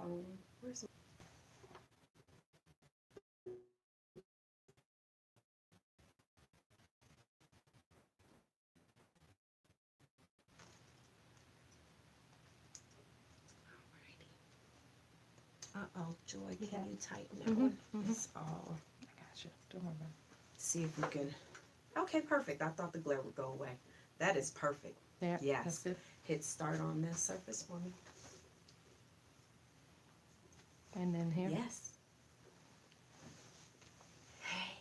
phone. Where's Uh-oh, Joy, You can got you tighten it. that one? It's all. I got you. Don't worry about See if we can. Okay, perfect. I thought the glare would go away. That is perfect. it. Yeah, Yes. that's it. Hit start on this surface for me. And then here. Yes. Hey.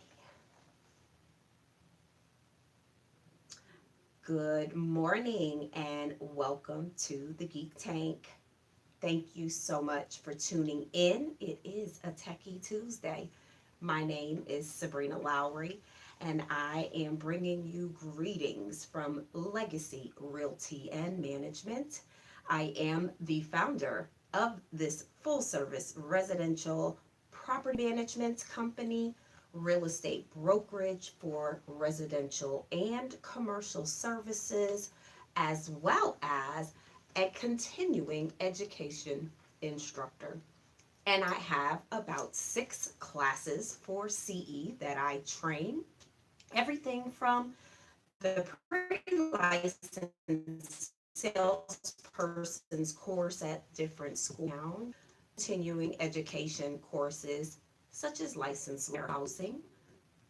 Good morning and welcome to the Geek Tank. Thank you so much for tuning in. It is a Techie Tuesday. My name is Sabrina Lowry, and I am bringing you greetings from Legacy Realty and Management. I am the founder of this full service residential property management company, real estate brokerage for residential and commercial services, as well as a continuing education instructor. And I have about 6 classes for CE that I train. Everything from the pre-licensed salesperson's course at different schools, continuing education courses such as licensed warehousing,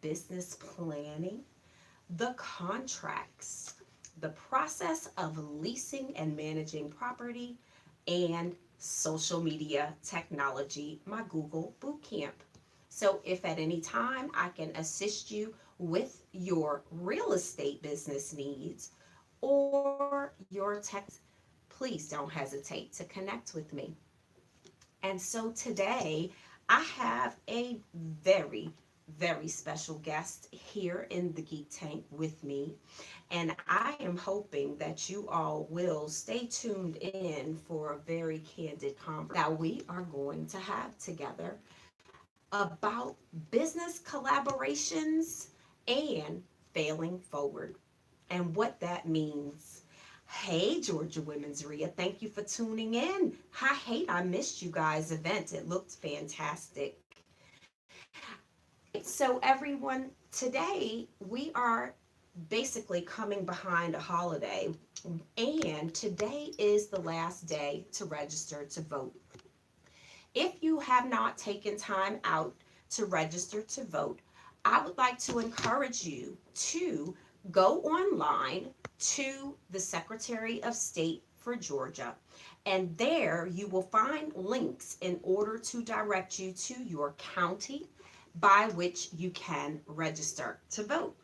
business planning, the contracts, the process of leasing and managing property, and social media technology, my Google Bootcamp. So, if at any time I can assist you with your real estate business needs or your tech, please don't hesitate to connect with me. And so today I have a very, very special guest here in the Geek Tank with me. And I am hoping that you all will stay tuned in for a very candid conversation that we are going to have together about business collaborations and failing forward and what that means. Hey, Georgia Women's RIA, thank you for tuning in. I hate I missed you guys' event. It looked fantastic. So, everyone, today we are basically coming behind a holiday, and today is the last day to register to vote. If you have not taken time out to register to vote, I would like to encourage you to go online to the Secretary of State for Georgia. And there you will find links in order to direct you to your county by which you can register to vote.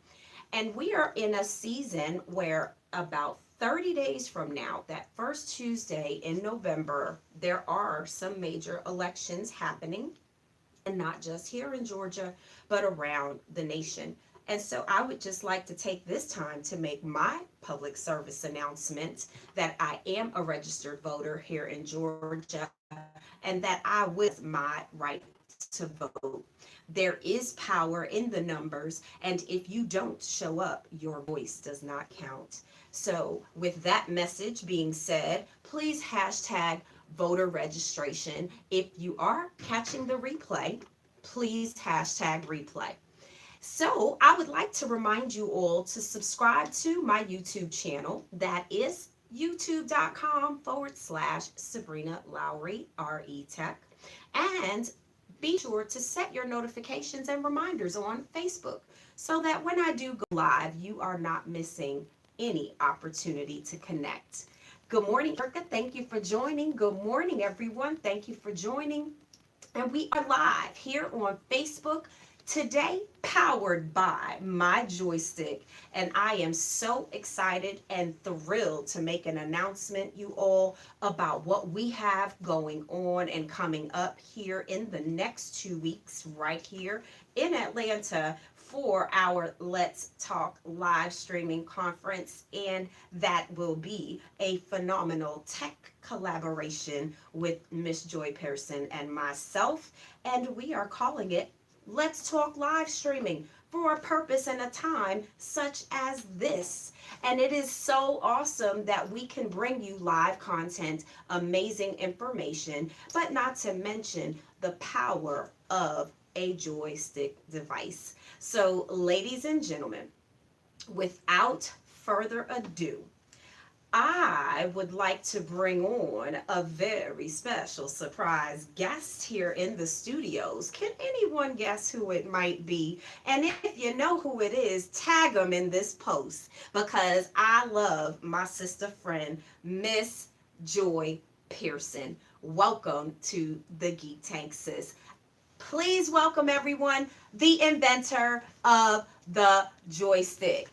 And we are in a season where about 30 days from now, that first Tuesday in November, there are some major elections happening, and not just here in Georgia, but around the nation. And so I would just like to take this time to make my public service announcement that I am a registered voter here in Georgia and that I will my right to vote. There is power in the numbers, and if you don't show up, your voice does not count. So, with that message being said, please hashtag voter registration. If you are catching the replay, please hashtag replay. So, I would like to remind you all to subscribe to my YouTube channel. That is youtube.com// Sabrina Lowry, RE Tech. And be sure to set your notifications and reminders on Facebook so that when I do go live, you are not missing any opportunity to connect. Good morning, Erica. Thank you for joining. Good morning, everyone. Thank you for joining. And we are live here on Facebook today, powered by my joystick. And I am so excited and thrilled to make an announcement, you all, about what we have going on and coming up here in the next 2 weeks, right here in Atlanta for our Let's Talk live streaming conference. And that will be a phenomenal tech collaboration with Miss Joy Pierson and myself. And we are calling it Let's Talk live streaming for a purpose and a time such as this. And it is so awesome that we can bring you live content, amazing information, but not to mention the power of a joystick device. So, ladies and gentlemen, without further ado, I would like to bring on a very special surprise guest here in the studios. Can anyone guess who it might be? And if you know who it is, tag them in this post because I love my sister friend, Miss Joy Pierson. Welcome to the Geek Tank, sis. Please welcome everyone, the inventor of the joystick.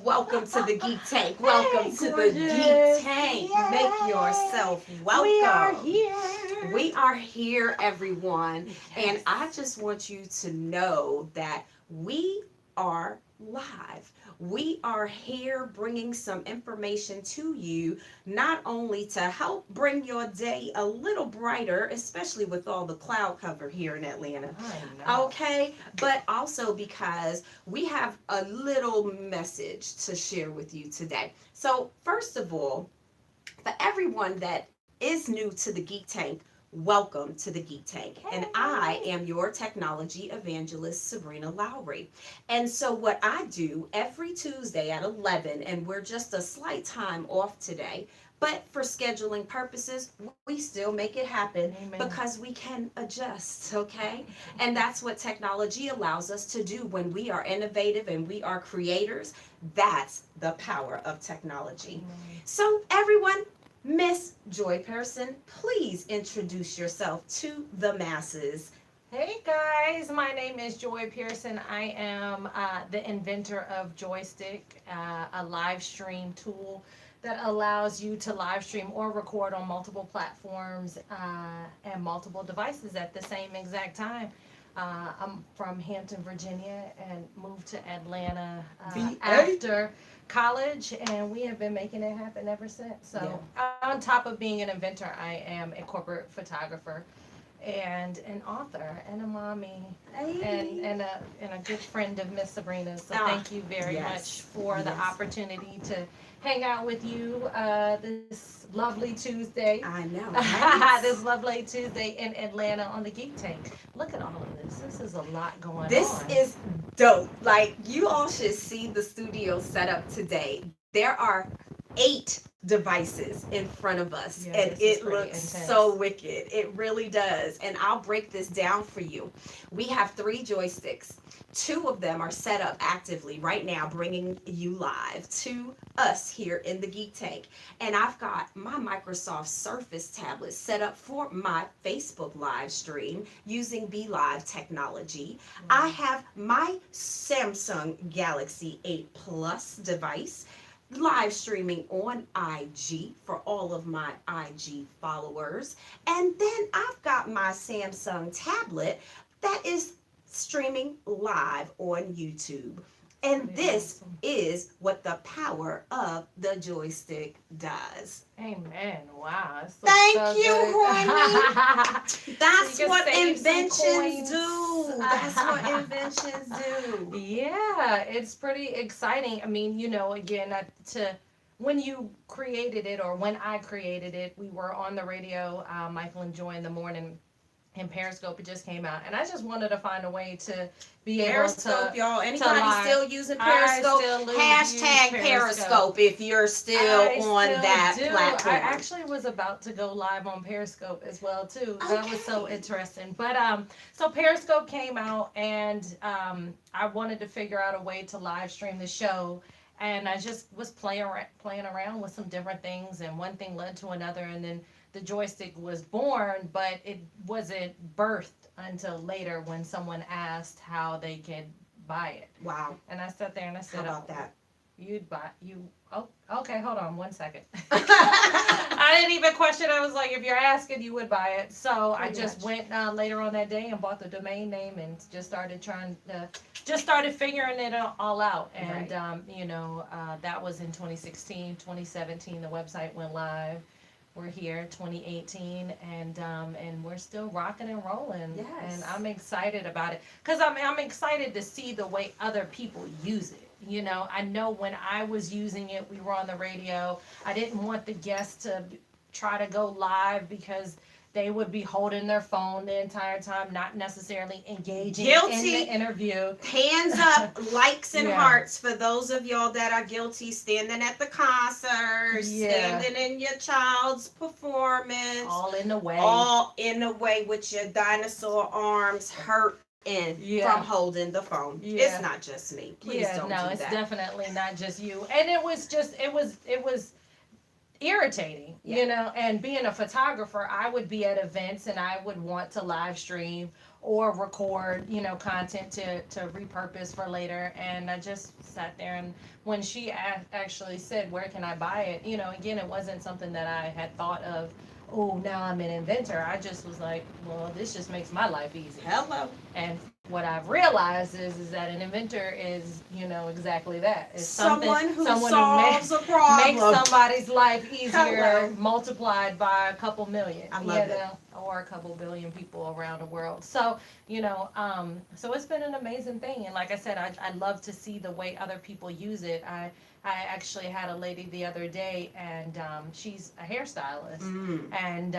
Welcome to the Geek Tank. Welcome to the Geek Tank. Make yourself welcome. We are here. We are here, everyone. And I just want you to know that we are live. We are here bringing some information to you, not only to help bring your day a little brighter, especially with all the cloud cover here in Atlanta. Okay, but also because we have a little message to share with you today. So, first of all, for everyone that is new to the Geek Tank, welcome to the Geek Tank. And I am your technology evangelist, Sabrina Lowry. And so what I do every Tuesday at 11, and we're just a slight time off today, but for scheduling purposes, we still make it happen. Amen. Because we can adjust, okay? And that's what technology allows us to do when we are innovative and we are creators. That's the power of technology. Amen. So everyone, Miss Joy Pierson, please introduce yourself to the masses. Hey guys, my name is Joy Pierson. I am the inventor of Joystick, a live stream tool that allows you to live stream or record on multiple platforms and multiple devices at the same exact time. I'm from Hampton, Virginia, and moved to Atlanta after college, and we have been making it happen ever since. So, on top of being an inventor, I am a corporate photographer and an author and a mommy and a good friend of Miss Sabrina. So thank you very much for the opportunity to hang out with you this lovely Tuesday. I know. Right? This lovely Tuesday in Atlanta on the Geek Tank. Look at all of this. This is a lot going on. This is dope. Like, you all should see the studio set up today. There are 8 devices in front of us, and it looks so wicked. It really does. And I'll break this down for you. We have 3 joysticks. 2 of them are set up actively right now, bringing you live to us here in the Geek Tank. And I've got my Microsoft Surface tablet set up for my Facebook live stream using BeLive technology. I have my Samsung Galaxy 8 Plus device live streaming on IG for all of my IG followers. And then I've got my Samsung tablet that is streaming live on YouTube. And this is what the power of the joystick does. Amen. Wow. Thank you, Ronnie. That's what inventions do. That's what inventions do. Yeah, it's pretty exciting. I mean, you know, again, when you created it, or when I created it, we were on the radio, Michael and Joy in the morning, and Periscope, it just came out, and I just wanted to find a way to be Periscope, able to y'all. Anybody still using Periscope? Hashtag Periscope if you're still on that platform. I actually was about to go live on Periscope as well too. That was so interesting. But so Periscope came out, and I wanted to figure out a way to live stream the show. And I just was playing around with some different things, and one thing led to another, and then the joystick was born, but it wasn't birthed until later when someone asked how they could buy it. Wow. And I sat there and I said, how about that? Oh, okay, hold on 1 second. I didn't even question. I was like, if you're asking, you would buy it. So I just went later on that day and bought the domain name and just started figuring it all out. And, that was in 2016, 2017, the website went live. we're here 2018, and we're still rocking and rolling. Yes. And I'm excited about it because I'm excited to see the way other people use it. You know, I know when I was using it, we were on the radio. I didn't want the guests to try to go live because they would be holding their phone the entire time, not necessarily engaging in Guilty. the interview. Hands up, likes and Yeah. hearts for those of y'all that are guilty, standing at the concert, Yeah. standing in your child's performance, All in the way. all in the way with your dinosaur arms hurting Yeah. from holding the phone. Yeah. It's not just me. Please Yeah, don't no, do it's that. definitely not just you. And it was irritating, Yeah. you know. And being a photographer, I would be at events and I would want to live stream or record, you know, content to repurpose for later. And I just sat there, and when she actually said, "Where can I buy it?" You know, again, it wasn't something that I had thought of. Oh, now I'm an inventor. I just was like, well, this just makes my life easy. Hello. And what I've realized is that an inventor is, you know, exactly that. It's Someone who someone solves a makes problem. somebody's life easier, Hello. multiplied by a couple million, I love it. know, or a couple billion people around the world. So, you know, so it's been an amazing thing. And like I said, I love to see the way other people use it. I actually had a lady the other day, and she's a hairstylist. And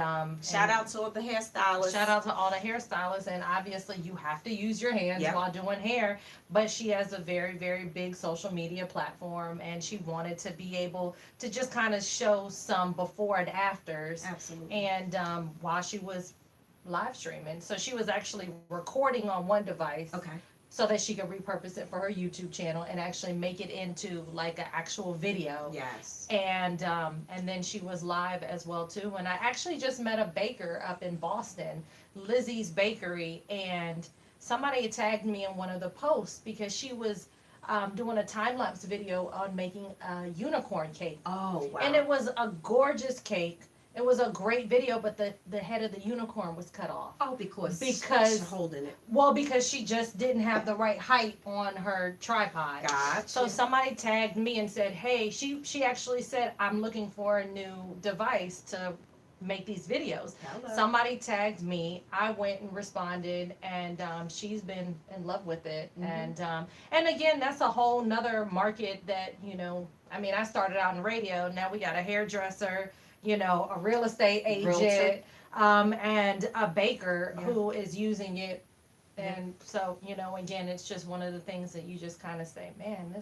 Shout out to all the hairstylists. shout out to all the hairstylists. And obviously, you have to use your hands Yep. while doing hair. But she has a very, very big social media platform, and she wanted to be able to just kind of show some before and afters. Absolutely. And while she was live streaming, so she was actually recording on one device Okay. so that she could repurpose it for her YouTube channel and actually make it into like an actual video. Yes. And then she was live as well too. And I actually just met a baker up in Boston, Lizzie's Bakery, and somebody tagged me in one of the posts because she was doing a time lapse video on making a unicorn cake. Oh, wow. And it was a gorgeous cake. It was a great video, but the head of the unicorn was cut off. Oh, because Because- she's holding it. Well, because she just didn't have the right height on her tripod. Gotcha. So somebody tagged me and said, hey, she actually said, I'm looking for a new device to make these videos. Hello. Somebody tagged me. I went and responded, and she's been in love with it. Mhm. And again, that's a whole nother market that, you know, I mean, I started out in radio. Now we got a hairdresser, you know, a real estate agent, and a baker Yeah. who is using it. Yeah. And so, you know, again, it's just one of the things that you just kind of say, man,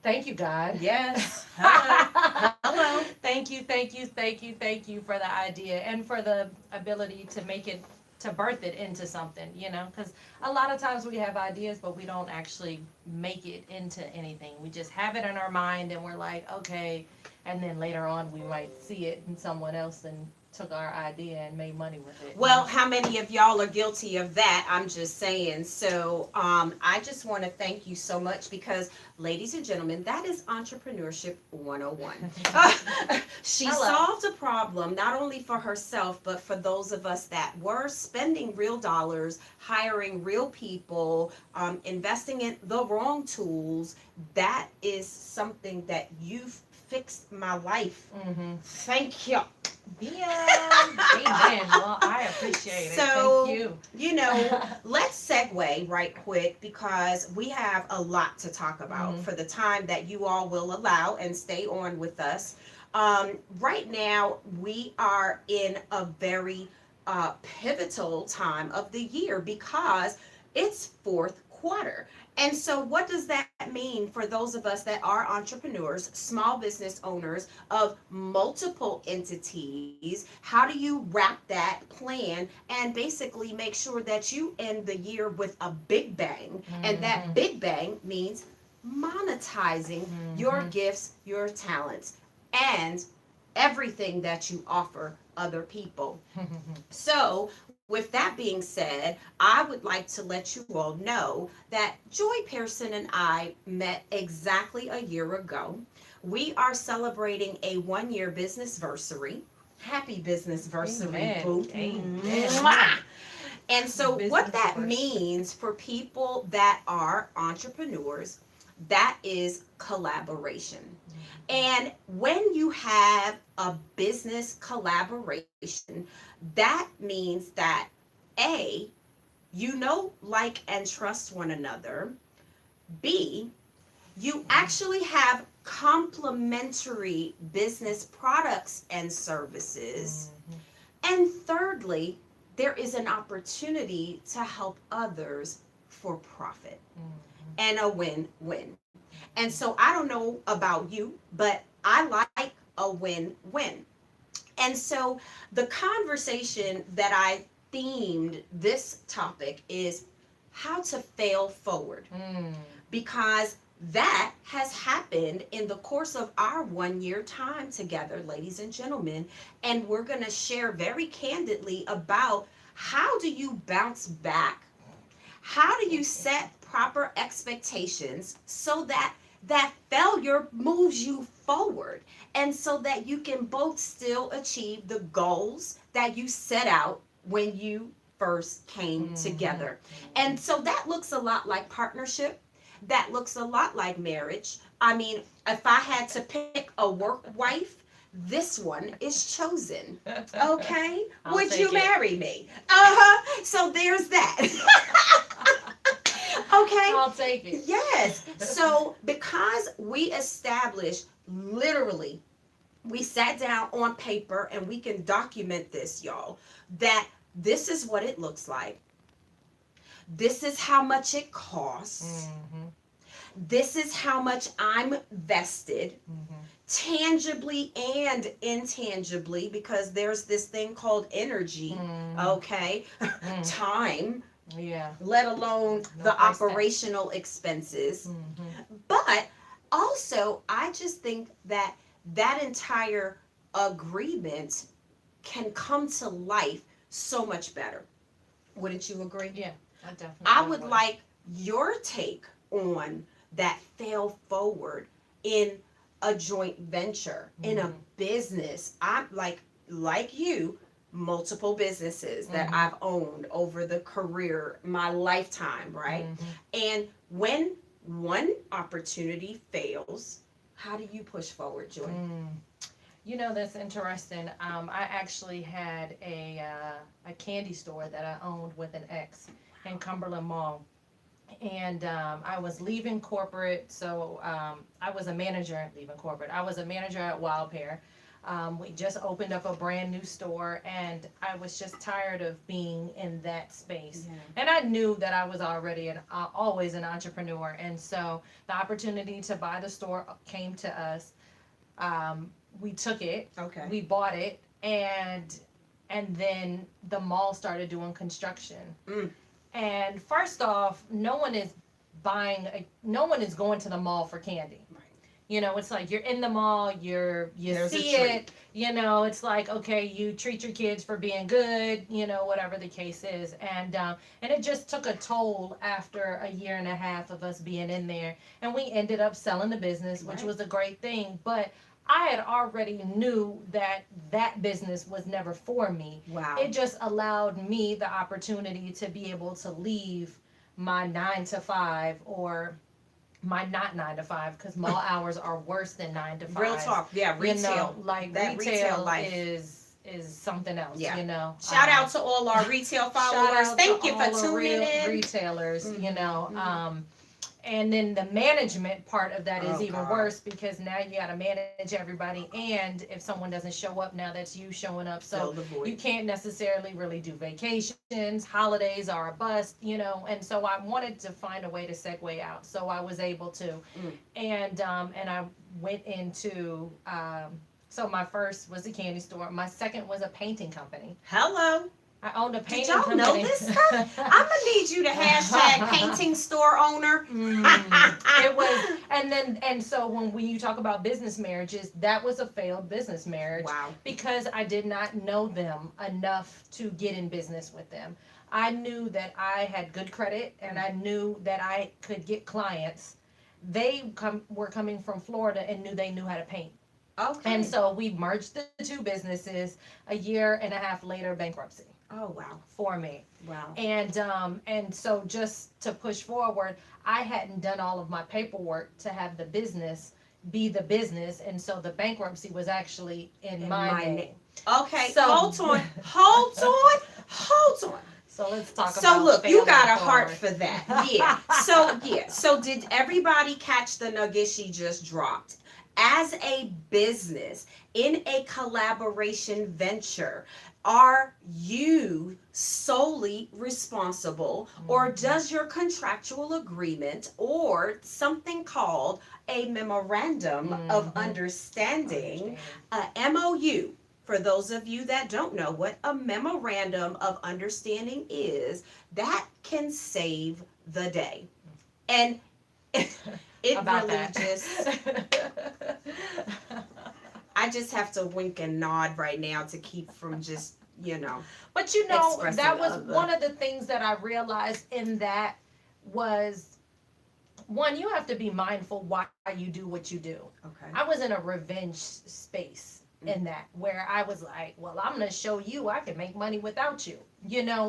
thank you, God. Yes. Hello. Hello. Thank you for the idea and for the ability to make it, to birth it into something, you know, because a lot of times we have ideas, but we don't actually make it into anything. We just have it in our mind and we're like, okay. And then later on, we might see it in someone else and took our idea and made money with it. Well, how many of y'all are guilty of that? I'm just saying. So I just want to thank you so much because, ladies and gentlemen, that is Entrepreneurship 101. She Hello. solved a problem not only for herself, but for those of us that were spending real dollars, hiring real people, investing in the wrong tools. That is something that you've fixed my life. Mm-hmm. Thank you. Yeah. Amen. Well, I appreciate it. So, Thank you. You know, let's segue right quick because we have a lot to talk about for the time that you all will allow and stay on with us. Right now, we are in a very pivotal time of the year because it's fourth quarter. And so what does that mean for those of us that are entrepreneurs, small business owners of multiple entities? How do you wrap that plan and basically make sure that you end the year with a big bang? And that big bang means monetizing your gifts, your talents, and everything that you offer other people. So with that being said, I would like to let you all know that Joy Pierson and I met exactly a year ago. We are celebrating a 1-year businessversary. Happy businessversary, boo. Amen. Mwah! And so what that Businessversary. means for people that are entrepreneurs, That is collaboration. And when you have a business collaboration, that means that A, you know, like, and trust one another. B, you actually have complementary business products and services. Mhm. And thirdly, there is an opportunity to help others for profit Mhm. and a win win. And so I don't know about you, but I like a win win. And so the conversation that I themed this topic is how to fail forward, Mm. because that has happened in the course of our 1 year time together, ladies and gentlemen. And we're going to share very candidly about how do you bounce back, how do you set proper expectations so that that failure moves you forward, and so that you can both still achieve the goals that you set out when you first came Mhm. together. And so that looks a lot like partnership. That looks a lot like marriage. I mean, if I had to pick a work wife, this one is chosen. Okay? I'll Would you take it. marry me? Uh-huh. So there's that. Okay? I'll take it. Yes. So because we established, literally, we sat down on paper and we can document this, y'all, that this is what it looks like. This is how much it costs. Mhm. This is how much I'm vested, Mhm. tangibly and intangibly, because there's this thing called energy, Mhm. okay? Mm. Time, Yeah. let alone No the price tag. operational expenses. Mhm. But also, I just think that that entire agreement can come to life so much better. Wouldn't you agree? Yeah, I I definitely would would. like your take on that fail forward in a joint venture, in a Mhm. business. I'm like you, multiple businesses that Mhm. I've owned over the career, my lifetime, right? Mhm. And when one opportunity fails, how do you push forward, Joy? Mm. You know, that's interesting. I actually had a candy store that I owned with an ex in Cumberland Mall, and I was leaving corporate. So I was a manager at leaving corporate. I was a manager at Wild Pear. We just opened up a brand new store, and I was just tired of being in that space. Yeah. And I knew that I was already always an entrepreneur, and so the opportunity to buy the store came to us. We took it, Okay. we bought it, and then the mall started doing construction. Mm. And first off, no one is going to the mall for candy. Right. You know, it's like you're in the mall, you There's a see treat. it, you know, it's like, okay, you treat your kids for being good, you know, whatever the case is. And it just took a toll after a year and a half of us being in there. And we ended up selling the business, which Right. was a great thing. But I had already knew that that business was never for me. Wow. It just allowed me the opportunity to be able to leave my 9 to 5, or my not 9 to 5, because mall hours are worse than 9 to 5. Real talk. Yeah, You know, retail. like That retail retail life. is something else. Yeah. You know, Shout out to all our retail shout followers. out to Thank you for all the tuning real in. retailers. You Mhm, know, mhm. and then the management part of that is Oh even God. worse, because now you got to manage everybody, and if someone doesn't show up, now that's you showing up. So Fill the you void. can't necessarily really do vacations. Holidays are a bust, you know. And so I wanted to find a way to segue out, so I was able to. Mm. And I went into so my first was a candy store. My second was a painting company. Hello. I owned a Did painting y'all know company. this stuff? I'm gonna need you to hashtag painting store owner. It was, and so when you talk about business marriages, that was a failed business marriage, Wow. because I did not know them enough to get in business with them. I knew that I had good credit, and I knew that I could get clients. Were coming from Florida and knew they knew how to paint. And Okay. so we merged the two businesses. A year and a half later, bankruptcy. Oh, wow. for me. Wow. And so just to push forward, I hadn't done all of my paperwork to have the business be the business, and so the bankruptcy was actually in my name. Okay, So hold on. Hold on. Hold on. So let's talk So about look, you family got a heart forward. for that. Yeah. So yeah. So did everybody catch the nugget she just dropped? As a business in a collaboration venture, are you solely responsible, or does your contractual agreement or something called a memorandum of understanding, a MOU? For those of you that don't know what a memorandum of understanding is, that can save the day. And it About really that. just, I just have to wink and nod right now to keep from just, But you know, expressing that was other. one of the things that I realized in that was, one, you have to be mindful why you do what you do. Okay. I was in a revenge space in that, where I was like, well, I'm going to show you I can make money without you,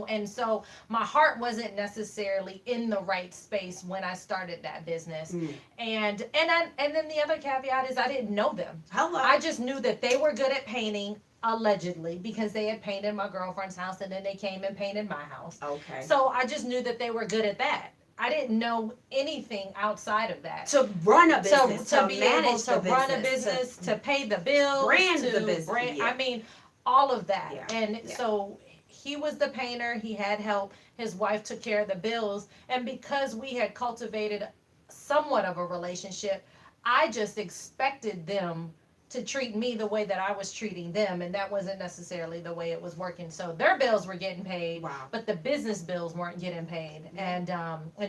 and so my heart wasn't necessarily in the right space when I started that business. And then the other caveat is I didn't know them. Hello. I just knew that they were good at painting, allegedly, because they had painted my girlfriend's house and then they came and painted my house. Okay. So I just knew that they were good at that. I didn't know anything outside of that. To run a business, to be manage able to the run a business, to pay the bills, brand to the business, yeah. I mean, all of that. Yeah, And yeah. so he was the painter. He had help. His wife took care of the bills. And because we had cultivated somewhat of a relationship, I just expected them to treat me the way that I was treating them, and that wasn't necessarily the way it was working. So their bills were getting paid, Wow. but the business bills weren't getting paid, and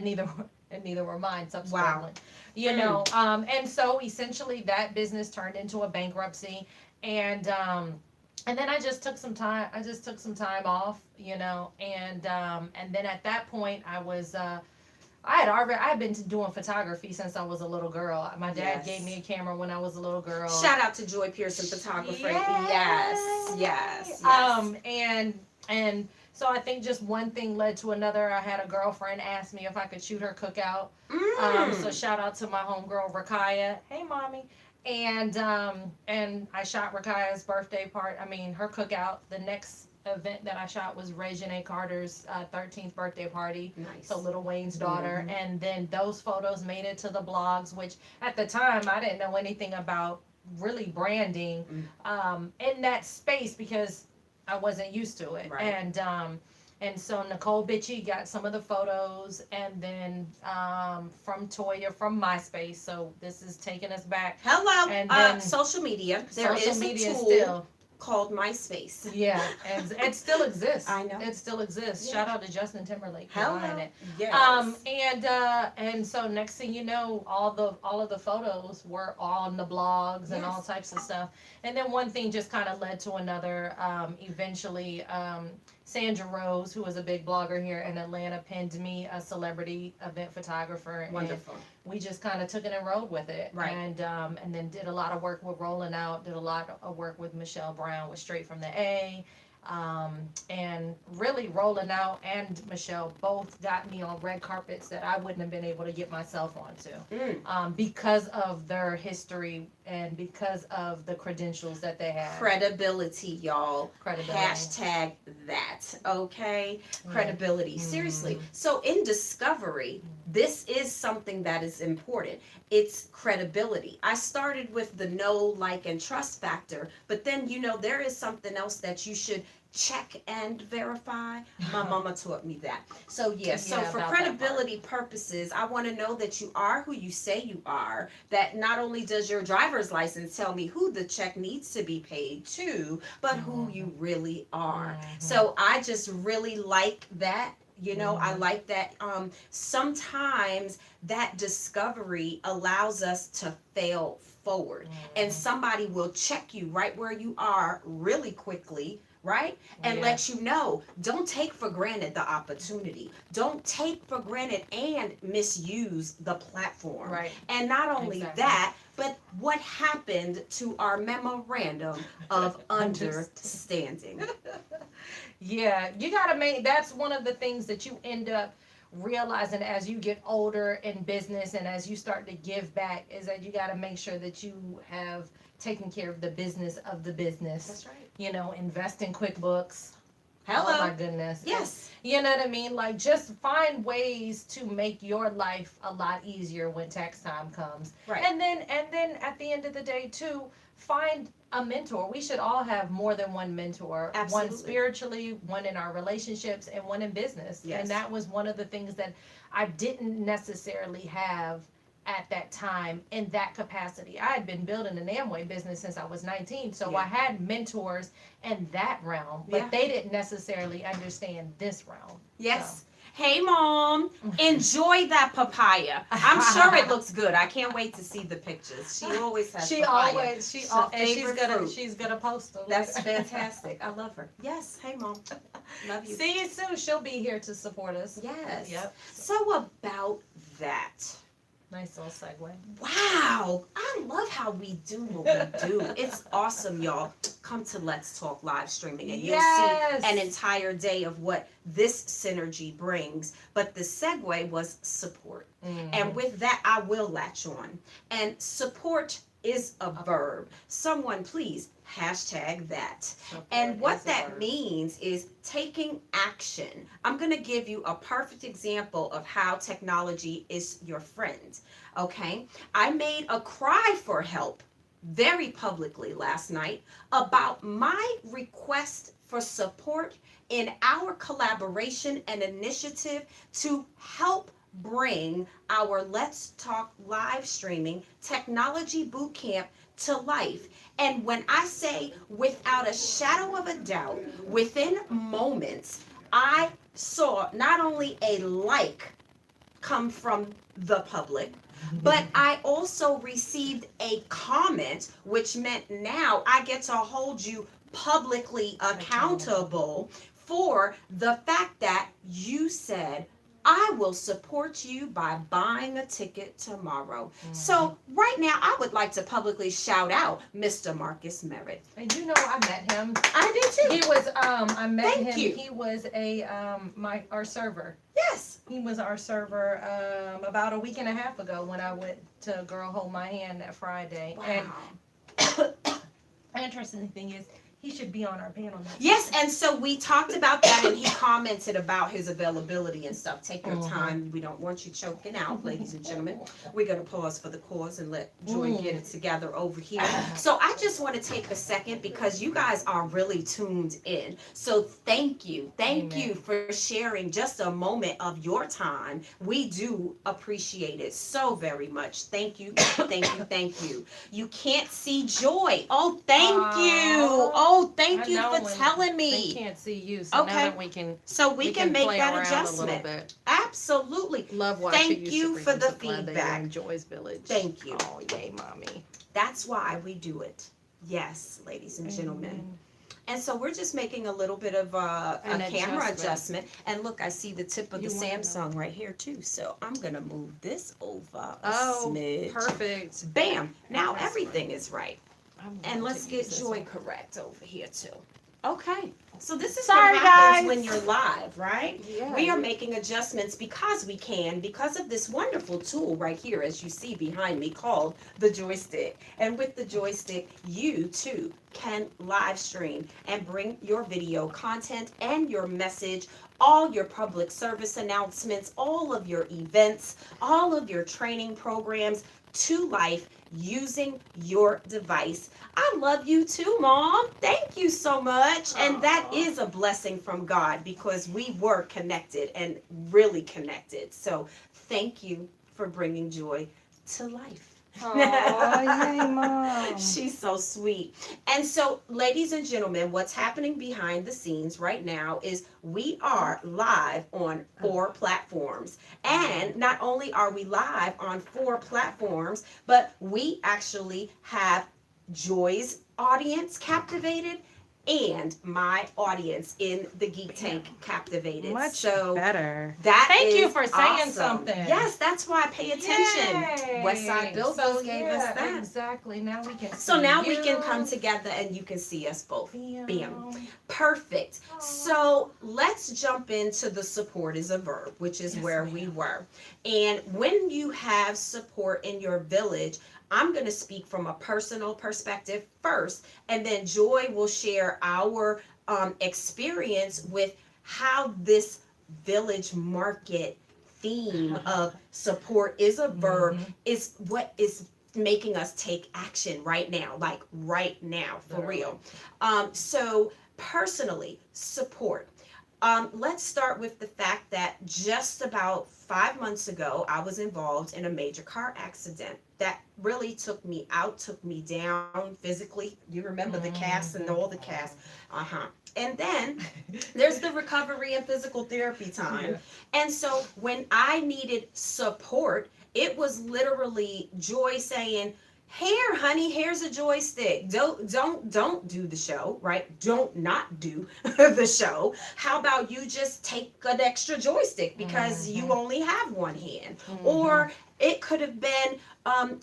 neither were mine subsequently. Wow. And so essentially that business turned into a bankruptcy, and then I just took some time. I just took some time off, and then at that point I was. I had been doing photography since I was a little girl. My dad Yes. gave me a camera when I was a little girl. Shout out to Joy Pierson photographer. Yes. Yes. And so I think just one thing led to another. I had a girlfriend ask me if I could shoot her cookout. So shout out to my homegirl Rakaya. Hey, mommy. And I shot Rakaya's birthday part. I mean, her cookout. The next event that I shot was Ray Janae Carter's 13th birthday party. Nice. So Little Wayne's daughter. And then those photos made it to the blogs, which at the time I didn't know anything about really branding in that space because I wasn't used to it. Right. And so Nicole Bitchy got some of the photos, and then from Toya from MySpace. So this is taking us back. Hello. And then social media. There social is media a tool still called MySpace. Yeah, and it still exists. I know. It still exists. Yeah. Shout out to Justin Timberlake for Hello. buying it. Yes. And so next thing you know, all of the photos were on the blogs and all Yes. types of stuff. And then one thing just kind of led to another. Eventually, Sandra Rose, who was a big blogger here in Atlanta, pinned me a celebrity event photographer. Wonderful. And we just kind of took it and rode with it. Right. And then did a lot of work with Rolling Out, did a lot of work with Michelle Brown with Straight from the A. And really Rolling Out and Michelle both got me on red carpets that I wouldn't have been able to get myself onto. Because of their history and because of the credentials that they have. Credibility, y'all. Credibility. Hashtag that. Okay? Credibility. Seriously. So in discovery, this is something that is important. It's credibility. I started with the know, like, and trust factor, but then, there is something else that you should check and verify. My mama taught me that. So so for credibility purposes, I want to know that you are who you say you are, that not only does your driver's license tell me who the check needs to be paid to, but who you really are. So I just really like that. I like that. Sometimes that discovery allows us to fail forward, and somebody will check you right where you are really quickly, right? And let you know, don't take for granted the opportunity. Don't take for granted and misuse the platform. Right. And not only that, but what happened to our memorandum of understanding? Yeah, you gotta make that's one of the things that you end up realizing as you get older in business and as you start to give back is that you gotta make sure that you have taken care of the business of the business. That's right. You know, invest in QuickBooks. Hello. Oh my goodness. Yes. You know what I mean? Like just find ways to make your life a lot easier when tax time comes. Right. And then at the end of the day too, find a mentor. We should all have more than one mentor. Absolutely. One spiritually, one in our relationships, and one in business. Yes. And that was one of the things that I didn't necessarily have at that time in that capacity. I had been building an Amway business since I was 19, so Yeah. I had mentors in that realm, but Yeah. they didn't necessarily understand this realm. Yes. Hey, Mom, enjoy that papaya. I'm sure it looks good. I can't wait to see the pictures. She always has papaya. And she's favorite gonna fruit. she's gonna post them. That's fantastic. I love her. Yes. Hey, Mom. Love you. See you soon. She'll be here to support us. Yes. Yep. So about that. Nice little segue. Wow. I love how we do what we do. It's awesome, y'all. Come to Let's Talk live streaming and you'll Yes. see an entire day of what this synergy brings. But the segue was support. And with that, I will latch on. And support is a verb. Someone please hashtag that. Support And what is a that verb. means is taking action. I'm going to give you a perfect example of how technology is your friend. Okay? I made a cry for help very publicly last night about my request for support in our collaboration and initiative to help bring our Let's Talk live streaming technology bootcamp to life. And when I say without a shadow of a doubt, within moments, I saw not only a like come from the public, but I also received a comment, which meant now I get to hold you publicly accountable for the fact that you said, I will support you by buying a ticket tomorrow. So right now, I would like to publicly shout out Mr. Marcus Merritt. And you know, I met him. I did too. He was I met Thank him. you. He was our server. Yes. He was our server about a week and a half ago when I went to Girl Hold My Hand that Friday. Wow. And the interesting thing is he should be on our panel next Yes, time. and so we talked about that, and he commented about his availability and stuff. Take your time. We don't want you choking out, ladies and gentlemen. We're going to pause for the cause and let Joy get it together over here. So I just want to take a second because you guys are really tuned in. So thank you. Thank you for sharing just a moment of your time. We do appreciate it so very much. Thank you. Thank you. Thank you. You can't see Joy. Oh, thank you. Oh, thank you for telling They me. can't see you, so Okay. now that we can So we can make play that around a adjustment. little bit. Absolutely. Love watching Thank you for Sabrina. the So glad that you're feedback. in Joy's Village. Thank you. Oh, yay, mommy. That's why we do it. Yes, ladies and gentlemen. And so we're just making a little bit of a An camera adjustment. adjustment. And look, I see the tip of You the wanna know. Samsung right here too. So I'm going to move this over a Oh, smidge. perfect. Bam. Now That's everything is right. And let's get Joy correct over here too. Okay. So this is Sorry, what happens guys. when you're live, right? Yeah. We are making adjustments because we can, because of this wonderful tool right here, as you see behind me, called the joystick. And with the joystick, you too can live stream and bring your video content and your message, all your public service announcements, all of your events, all of your training programs to life using your device. I love you too, Mom. Thank you so much. And that is a blessing from God because we were connected and really connected. So thank you for bringing joy to life. Oh, yay, Mom. She's so sweet. And so, ladies and gentlemen, what's happening behind the scenes right now is we are live on 4 platforms. And not only are we live on 4 platforms, but we actually have Joy's audience captivated and my audience in the Geek Tank captivated. Much So better. that Thank you is for saying awesome. something. Yes, that's why I pay attention. Yay. Westside Billboards gave us yeah, that. Exactly. Now we can. So see now you. we can come together and you can see us both. Bam. Bam. Perfect. So let's jump into the support is a verb, which is Yes, where ma'am. we were. And when you have support in your village, I'm going to speak from a personal perspective first, and then Joy will share our experience with how this village market theme of support is a verb Mhm. is what is making us take action right now, like right now, for Literally. real. So personally, support. Let's start with the fact that just about 5 months ago, I was involved in a major car accident that really took me out, took me down physically. You remember the cast and all the cast. And then there's the recovery and physical therapy time. Yeah. And so when I needed support, it was literally Joy saying, "Here, honey, here's a joystick. Don't do the show, right? Don't not do the show. How about you just take an extra joystick because you only have one hand?" Or it could have been,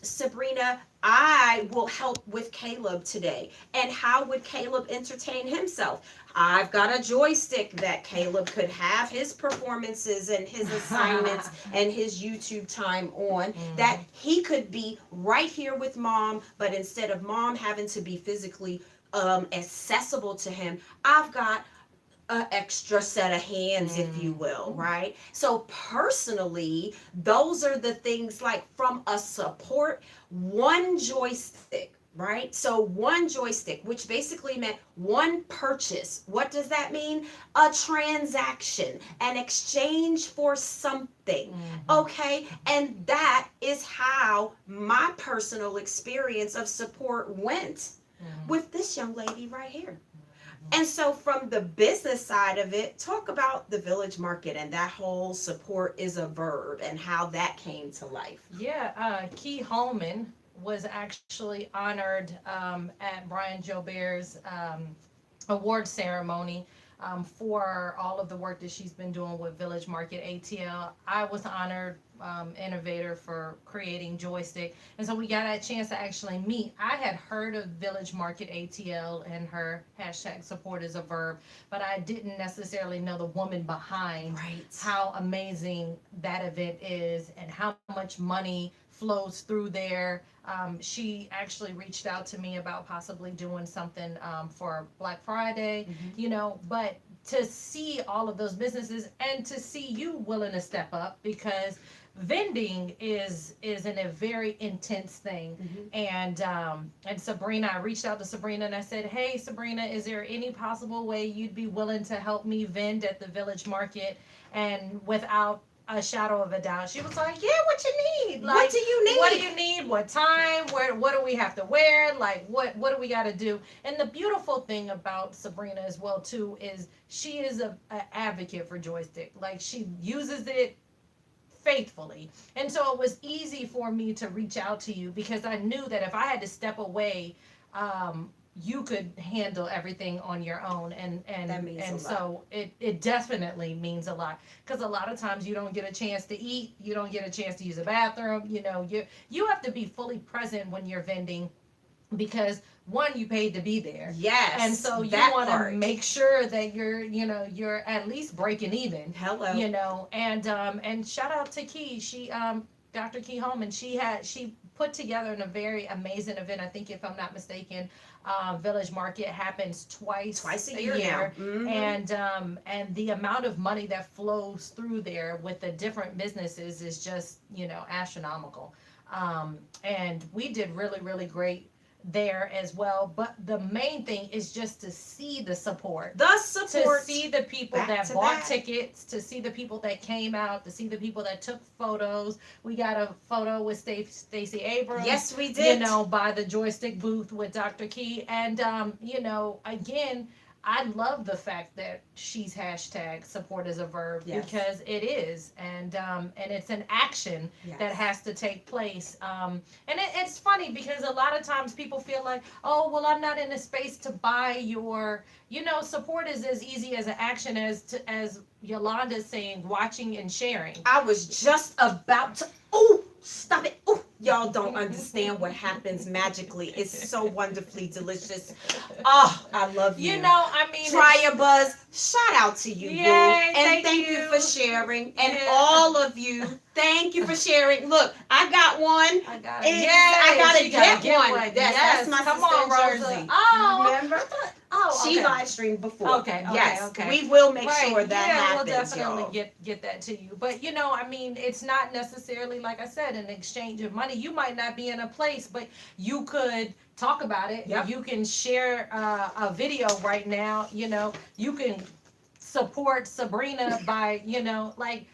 Sabrina, I will help with Caleb today. And how would Caleb entertain himself? I've got a joystick that Caleb could have his performances and his assignments and his YouTube time on, that he could be right here with mom, but instead of mom having to be physically accessible to him, I've got an extra set of hands, if you will, right? So personally, those are the things, like from a support, one joystick, right? So one joystick, which basically meant one purchase. What does that mean? A transaction, an exchange for something. Okay? And that is how my personal experience of support went with this young lady right here. And so, from the business side of it, talk about the village market and that whole support is a verb and how that came to life. Yeah, Key Holman was actually honored at Brian Jobert's award ceremony for all of the work that she's been doing with Village Market ATL. I was honored innovator for creating Joystick, and so we got a chance to actually meet. I had heard of Village Market ATL and her hashtag support is a verb, but I didn't necessarily know the woman behind Right. how amazing that event is and how much money flows through there. She actually reached out to me about possibly doing something for Black Friday, but to see all of those businesses and to see you willing to step up, because vending is a very intense thing. And Sabrina, I reached out to Sabrina and I said, "Hey Sabrina, is there any possible way you'd be willing to help me vend at the Village Market?" And without a shadow of a doubt, she was like, "Yeah, what you need? Like, What do you need? What do you need? What time? What do we have to wear? Like, what do we got to do?" And the beautiful thing about Sabrina as well too is she is a advocate for Joystick. Like, she uses it faithfully. And so it was easy for me to reach out to you because I knew that if I had to step away, you could handle everything on your own. That means and a lot. so it definitely means a lot, because a lot of times you don't get a chance to eat, you don't get a chance to use a bathroom, you have to be fully present when you're vending, because one, you paid to be there. Yes. And so you that want to part. make sure that you're at least breaking even. Hello. And shout out to Key. She Dr. Key Holman, she put together a very amazing event. I think, if I'm not mistaken, Village Market happens twice a year now. And the amount of money that flows through there with the different businesses is just astronomical. And we did really, really great there as well. But the main thing is just to see the support. The support. To see the people back that to bought back. tickets, to see the people that came out, to see the people that took photos. We got a photo with Stacey Abrams. Yes, we did. By the Joystick booth with Dr. Key. And, again, I love the fact that she's hashtag support is a verb, Yes. because it is, and it's an action that Yes. has to take place. And it's funny because a lot of times people feel like, oh, well, I'm not in a space to buy your, support is as easy as an action as Yolanda's saying, watching and sharing. I was just about to. Oh, stop it. Oh, y'all don't understand what happens magically. It's so wonderfully delicious. Oh, I love you. I mean, Try a buzz. Shout out to you, boo. Yay, And thank you for sharing. And all of you, thank you for sharing. Look, I got one. I got Yay, it. I gotta She gotta get one. one. That's my Come sister on, in Rosa. Jersey. Oh, Remember? Oh, okay. She live streamed before. Okay, Yes, okay. we will make Right. sure that yeah, happens, we'll definitely y'all. get that to you. But I mean, it's not necessarily, like I said, an exchange of money. You might not be in a place, but you could talk about it. Yep. You can share a video right now. You can support Sabrina by, like,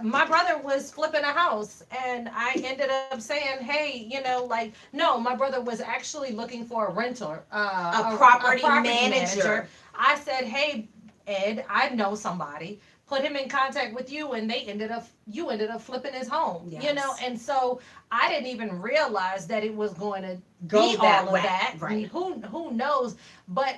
my brother was flipping a house, and I ended up saying, hey, like, no, my brother was actually looking for a renter, A property manager. I said, hey, Ed, I know somebody. Put him in contact with you, and you ended up flipping his home. Yes. And so I didn't even realize that it was going to Go be that all of way. that. Right. Who knows? But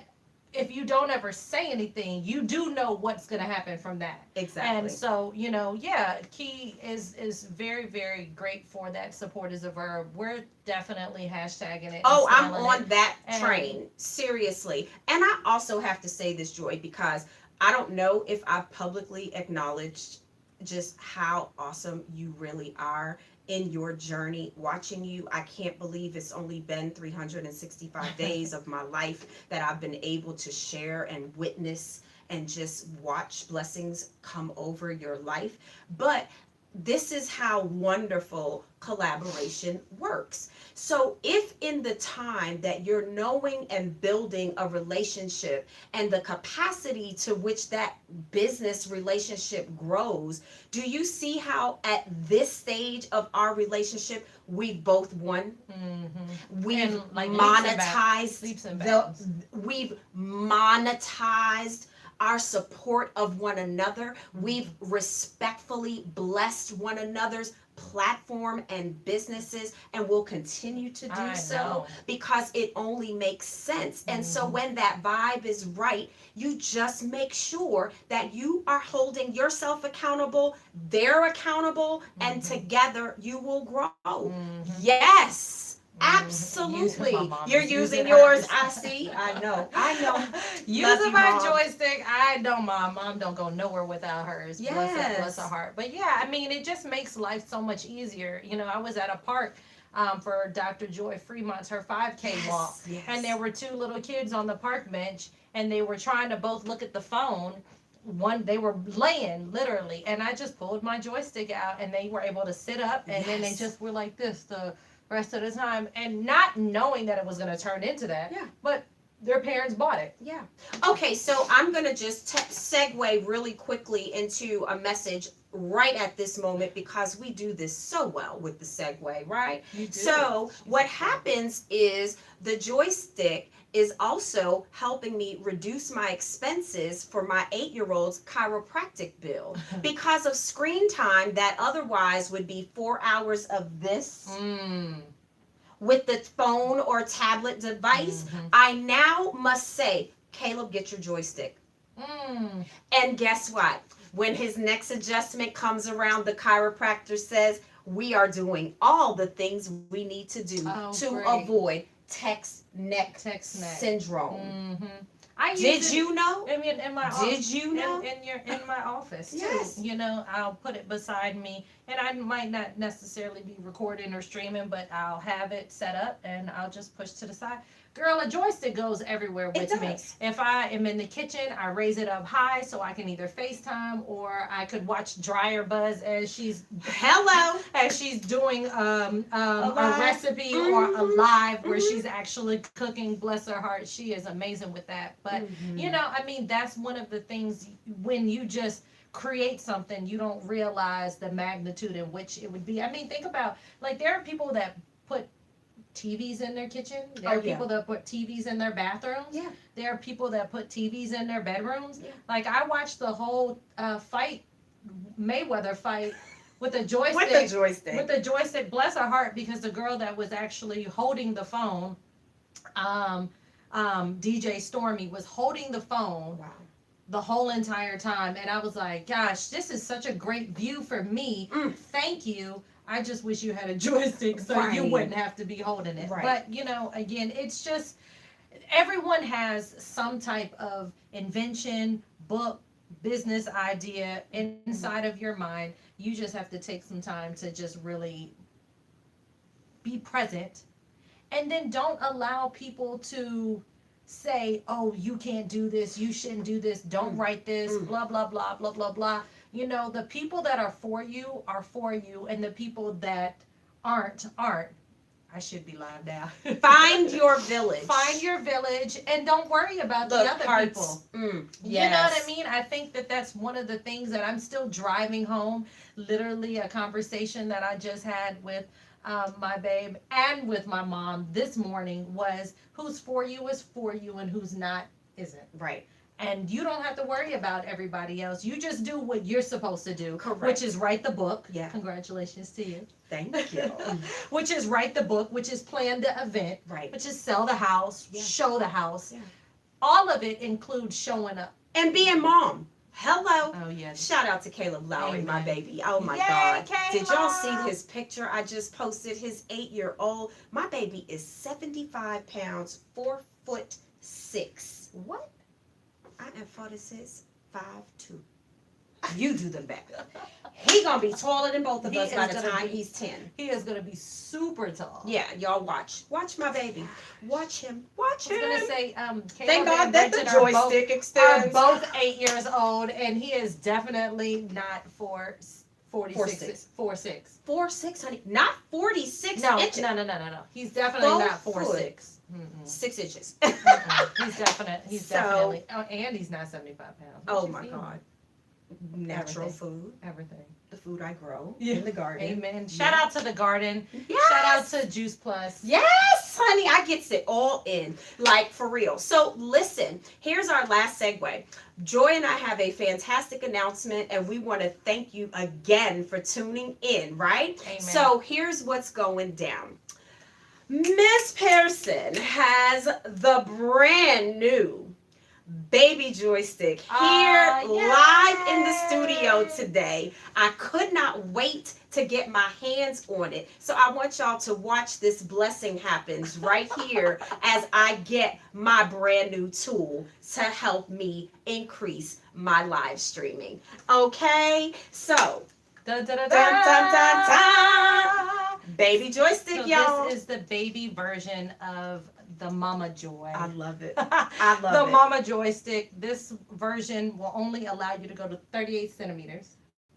if you don't ever say anything, you do know what's going to happen from that. Exactly. And so, yeah, Key is very, very great for that. Support is a verb. We're definitely hashtagging it. Oh, I'm installing on it. that And- train. Seriously. And I also have to say this, Joy, because I don't know if I've publicly acknowledged just how awesome you really are in your journey. Watching you, I can't believe it's only been 365 days of my life that I've been able to share and witness and just watch blessings come over your life. But this is how wonderful collaboration works. So, if in the time that you're knowing and building a relationship and the capacity to which that business relationship grows, do you see how at this stage of our relationship we've both won? Mm-hmm. We've And, like, monetized leaps and the bounds. we've monetized our support of one another. We've respectfully blessed one another's platform and businesses, and will continue to do I so know. because it only makes sense. And so when that vibe is right, you just make sure that you are holding yourself accountable, they're accountable, and together you will grow. Yes. Absolutely. My mom You're is using using yours. hers. I see. I know. I know. Love Using you, my Mom. joystick, I know my mom don't go nowhere without hers. Yes. Bless her heart. But yeah, I mean, it just makes life so much easier. I was at a park for Dr. Joy Fremont's her 5K walk, Yes. and there were two little kids on the park bench, and they were trying to both look at the phone. They were laying literally, and I just pulled my joystick out, and they were able to sit up, and then they Yes. just were like this the rest of the time, and not knowing that it was going to turn into that. Yeah. But their parents bought it. Yeah. Okay, so I'm going to just segue really quickly into a message right at this moment because we do this so well with the segue, right? You do. So, what happens is the joystick is also helping me reduce my expenses for my 8-year-old's chiropractic bill because of screen time that otherwise would be 4 hours of this with the phone or tablet device. I now must say, Caleb, get your joystick. And guess what? When his next adjustment comes around, the chiropractor says, we are doing all the things we need to do to great. avoid text neck syndrome. I Did use it, you know? I mean, in my Did you know? in my office too. Yes. I'll put it beside me, and I might not necessarily be recording or streaming, but I'll have it set up, and I'll just push to the side. Girl, a joystick goes everywhere with me. does. If I am in the kitchen, I raise it up high so I can either FaceTime or I could watch Dryer Buzz as she's doing a recipe or a live where she's actually cooking. Bless her heart, she is amazing with that. But I mean, that's one of the things when you just create something, you don't realize the magnitude in which it would be. I mean, think about, like, there are people that put TVs in their kitchen. There Oh, are yeah. people that put TVs in their bathrooms. Yeah. There are people that put TVs in their bedrooms. Yeah. Like I watched the whole fight, Mayweather fight, with a joystick. With the joystick. With the joystick. Bless her heart, because the girl that was actually holding the phone, DJ Stormy, was holding the phone Wow. the whole entire time, and I was like, gosh, this is such a great view for me. Thank you. I just wish you had a joystick so you Right. wouldn't have to be holding it. Right. But again, it's just everyone has some type of invention, book, business idea inside of your mind. You just have to take some time to just really be present, and then don't allow people to say, oh, you can't do this, you shouldn't do this, don't write this, blah blah blah blah blah blah. The people that are for you, and the people that aren't. I should be live now. Find your village. Find your village, and don't worry about the other people. Yes. You know what I mean? I think that that's one of the things that I'm still driving home. Literally, a conversation that I just had with my babe and with my mom this morning was, who's for you is for you, and who's not isn't. Right. And you don't have to worry about everybody else. You just do what you're supposed to do. Correct. Which is write the book. Yeah. Congratulations to you. Thank you. Which is write the book, which is plan the event, Right. which is sell the house, Yeah. show the house. Yeah. All of it includes showing up. And being mom. Hello. Oh, yeah. Shout out to Caleb Lowry, my Amen. baby. Oh my Yay, God. Did y'all Caleb. see his picture I just posted? His 8-year-old. My baby is 75 pounds, 4'6". What? I am 46, 5'2". You do the math. He gonna be taller than both of He us by is the gonna time be- he's 10. He is going to be super tall. Yeah, y'all watch. Watch my baby. Watch him. Watch I was him. going to say, Thank Caleb God and that the Bridget are joystick are extends. both 8 years old, and he is definitely not 46. 4'6". 4'6", honey. Not 46 No, inches. no. He's definitely not 4'6". 6 inches. He's definitely. Oh, and he's not 75 pounds. What Oh you my feeding? God. Natural Everything. food. Everything. The food I grow Yeah. in the garden. Amen. Shout out to the garden. Yes. Shout out to Juice Plus. Yes, honey, I gets it all in, like for real. So listen, here's our last segue. Joy and I have a fantastic announcement, and we want to thank you again for tuning in, right? Amen. So here's what's going down. Miss Pierson has the brand new baby joystick here live in the studio today. I could not wait to get my hands on it. So I want y'all to watch this blessing happens right here as I get my brand new tool to help me increase my live streaming. Okay? So, Dun, dun, dun, dun, dun, dun, dun. dun. Baby joystick, So y'all. this is the baby version of the Mama Joy. I love it. I love The it. Mama Joystick. This version will only allow you to go to 38 centimeters.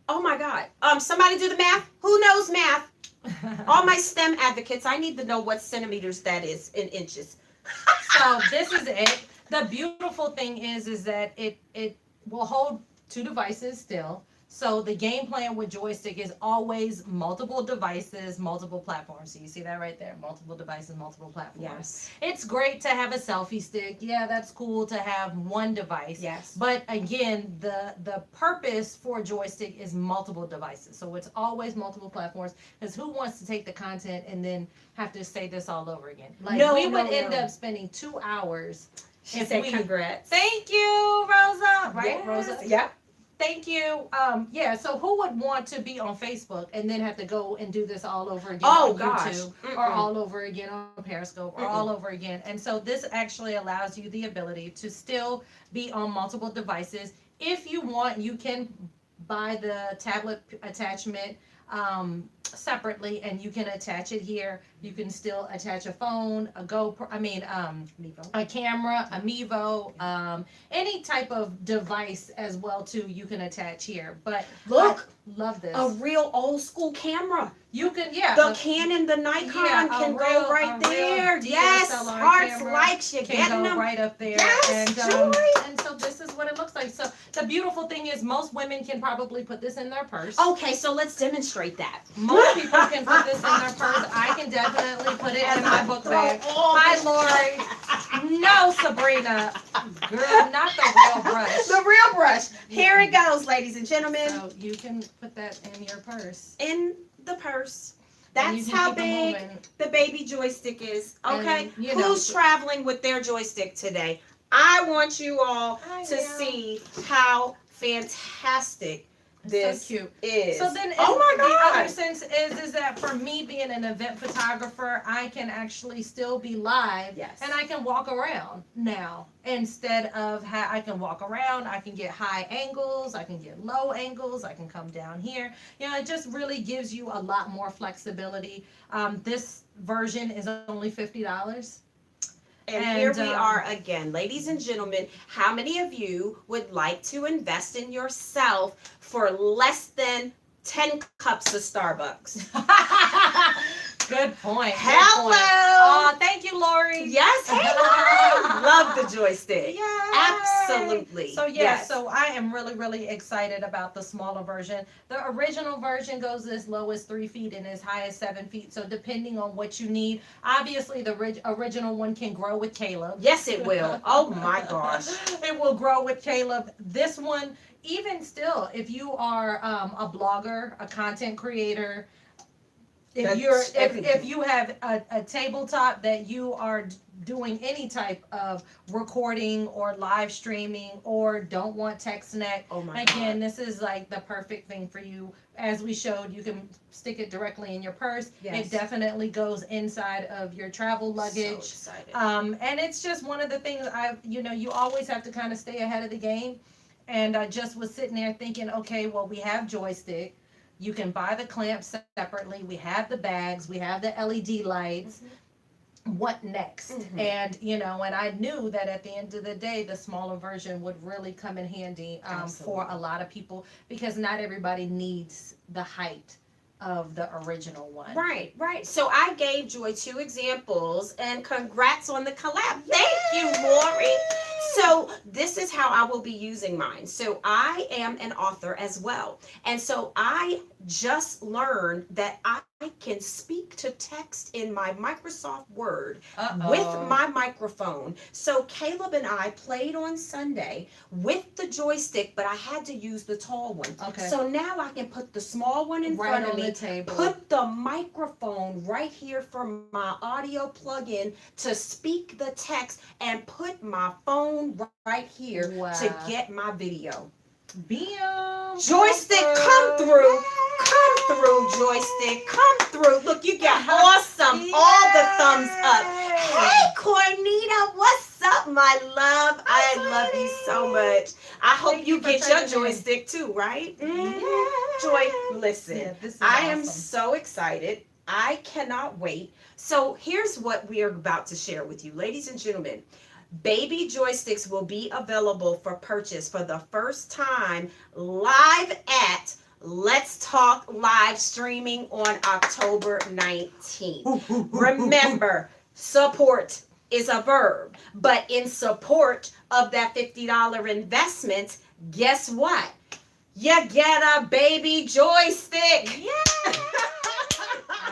Oh my God. Somebody do the math? Who knows math? All my STEM advocates, I need to know what centimeters that is in inches. So this is it. The beautiful thing is that it will hold 2 devices still. So the game plan with joystick is always multiple devices, multiple platforms. So you see that right there, multiple devices, multiple platforms. Yes. It's great to have a selfie stick. Yeah, that's cool to have one device. Yes. But again, the purpose for joystick is multiple devices. So it's always multiple platforms. Because who wants to take the content and then have to say this all over again? Like we would end up spending 2 hours. She if said we- congrats. Thank you, Rosa. Right, Yes. Rosa? Yeah. Thank you. Yeah, so who would want to be on Facebook and then have to go and do this all over again Oh, on gosh. YouTube Mm-mm. or all over again on Periscope or Mm-mm. all over again? And so this actually allows you the ability to still be on multiple devices. If you want, you can buy the tablet attachment separately, and you can attach it here. You can still attach a phone, a GoPro, a camera, a Mevo, any type of device as well too. You can attach here. But Look, I love this. a real old school camera. You can, yeah. The Canon, the Nikon can go right there. Yes, hearts, likes, you're can getting go them. right up there. Yes, and Joy. and so this is what it looks like. So The beautiful thing is most women can probably put this in their purse. Okay, so let's demonstrate that. Most people can put this in their purse. I can definitely put it in my book bag. Hi, Lori. No, Sabrina. Girl, not the real brush. The real brush. Here it goes, ladies and gentlemen. So you can put that in your purse. In the purse. And you That's can how keep it big moving. the baby joystick is. Okay, And, you know, who's traveling with their joystick today? I want you all to see how fantastic this so cute. is. So then, oh my the God. other sense is that for me being an event photographer, I can actually still be live, Yes. and I can walk around now instead of I can walk around. I can get high angles, I can get low angles, I can come down here. You know, it just really gives you a lot more flexibility. This version is only $50. And here we are again, ladies and gentlemen. How many of you would like to invest in yourself for less than 10 cups of Starbucks? Good point. Hello. Oh, thank you, Lori. Yes, hey, Lori. Love the joystick. Yeah. Absolutely. So Yes. so I am really, really excited about the smaller version. The original version goes as low as 3 feet and as high as 7 feet. So depending on what you need, obviously the original one can grow with Caleb. Yes, it will. Oh my gosh. It will grow with Caleb. This one, even still, if you are a blogger, a content creator, if you have a tabletop that you are doing any type of recording or live streaming or don't want TextNet, Oh my again, God. this is like the perfect thing for you. As we showed, you can stick it directly in your purse. Yes. It definitely goes inside of your travel luggage. So excited. And it's just one of the things you always have to kind of stay ahead of the game. And I just was sitting there thinking, okay, well, we have joystick. You can buy the clamps separately. We have the bags. We have the LED lights. What next? And and I knew that at the end of the day, the smaller version would really come in handy for a lot of people, because not everybody needs the height of the original one. Right, right. So I gave Joy 2 examples, and congrats on the collab. Thank you, Lori. So this is how I will be using mine. So I am an author as well. And so I just learned that I can speak to text in my Microsoft Word with my microphone. So Caleb and I played on Sunday with the joystick, but I had to use the tall one. Okay. So now I can put the small one in front of me, the table. put the microphone right here for my audio plug-in to speak the text, and put my phone right here to get my video. Joystick, come through. Come through, joystick. Come through. Look, you got awesome. All the thumbs up. Hey, Cornita, what's up, my love? I love you so much. I hope you get your joystick too, right? Joy, listen, I am so excited. I cannot wait. So here's what we are about to share with you, ladies and gentlemen. Baby joysticks will be available for purchase for the first time live at Let's Talk live streaming on October 19th. Remember, support is a verb, but in support of that $50 investment, guess what? You get a baby joystick. Yeah.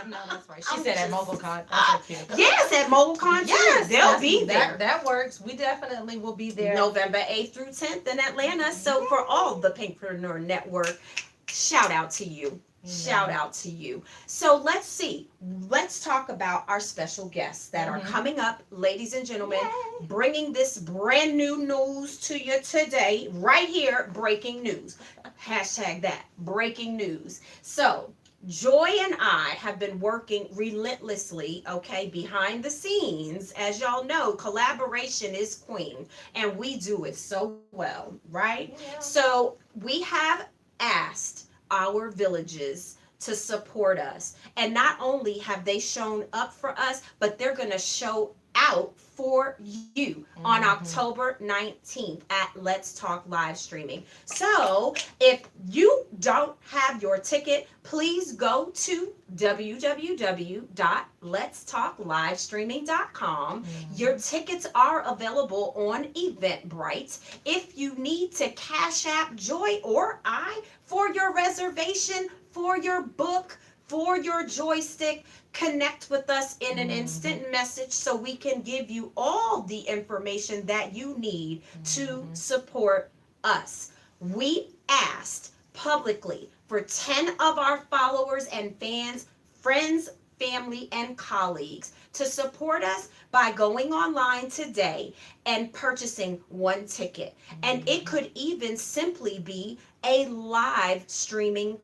No, that's right. She said at MobileCon. That's so cute. Yes, at MobileCon too. Yes, They'll be there. That works. We definitely will be there. November 8th through 10th in Atlanta. So for all the Pinkpreneur Network, shout out to you. Shout out to you. So let's see. Let's talk about our special guests that are coming up, ladies and gentlemen, bringing this brand new news to you today, right here, breaking news. Hashtag that, breaking news. So Joy and I have been working relentlessly, okay, behind the scenes. As y'all know, collaboration is queen, and we do it so well, right? Yeah. So we have asked our villages to support us. And not only have they shown up for us, but they're going to show out for you on Mm-hmm. October 19th at Let's Talk live streaming. So if you don't have your ticket, please go to www.letstalklivestreaming.com. Your Mm-hmm. tickets are available on Eventbrite. If you need to Cash App Joy or I for your reservation, for your book, for your joystick, connect with us in an Mm-hmm. instant message so we can give you all the information that you need to Mm-hmm. support us. We asked publicly for 10 of our followers and fans, friends, family, and colleagues to support us by going online today and purchasing one ticket. And it Mm-hmm. could even simply be a live streaming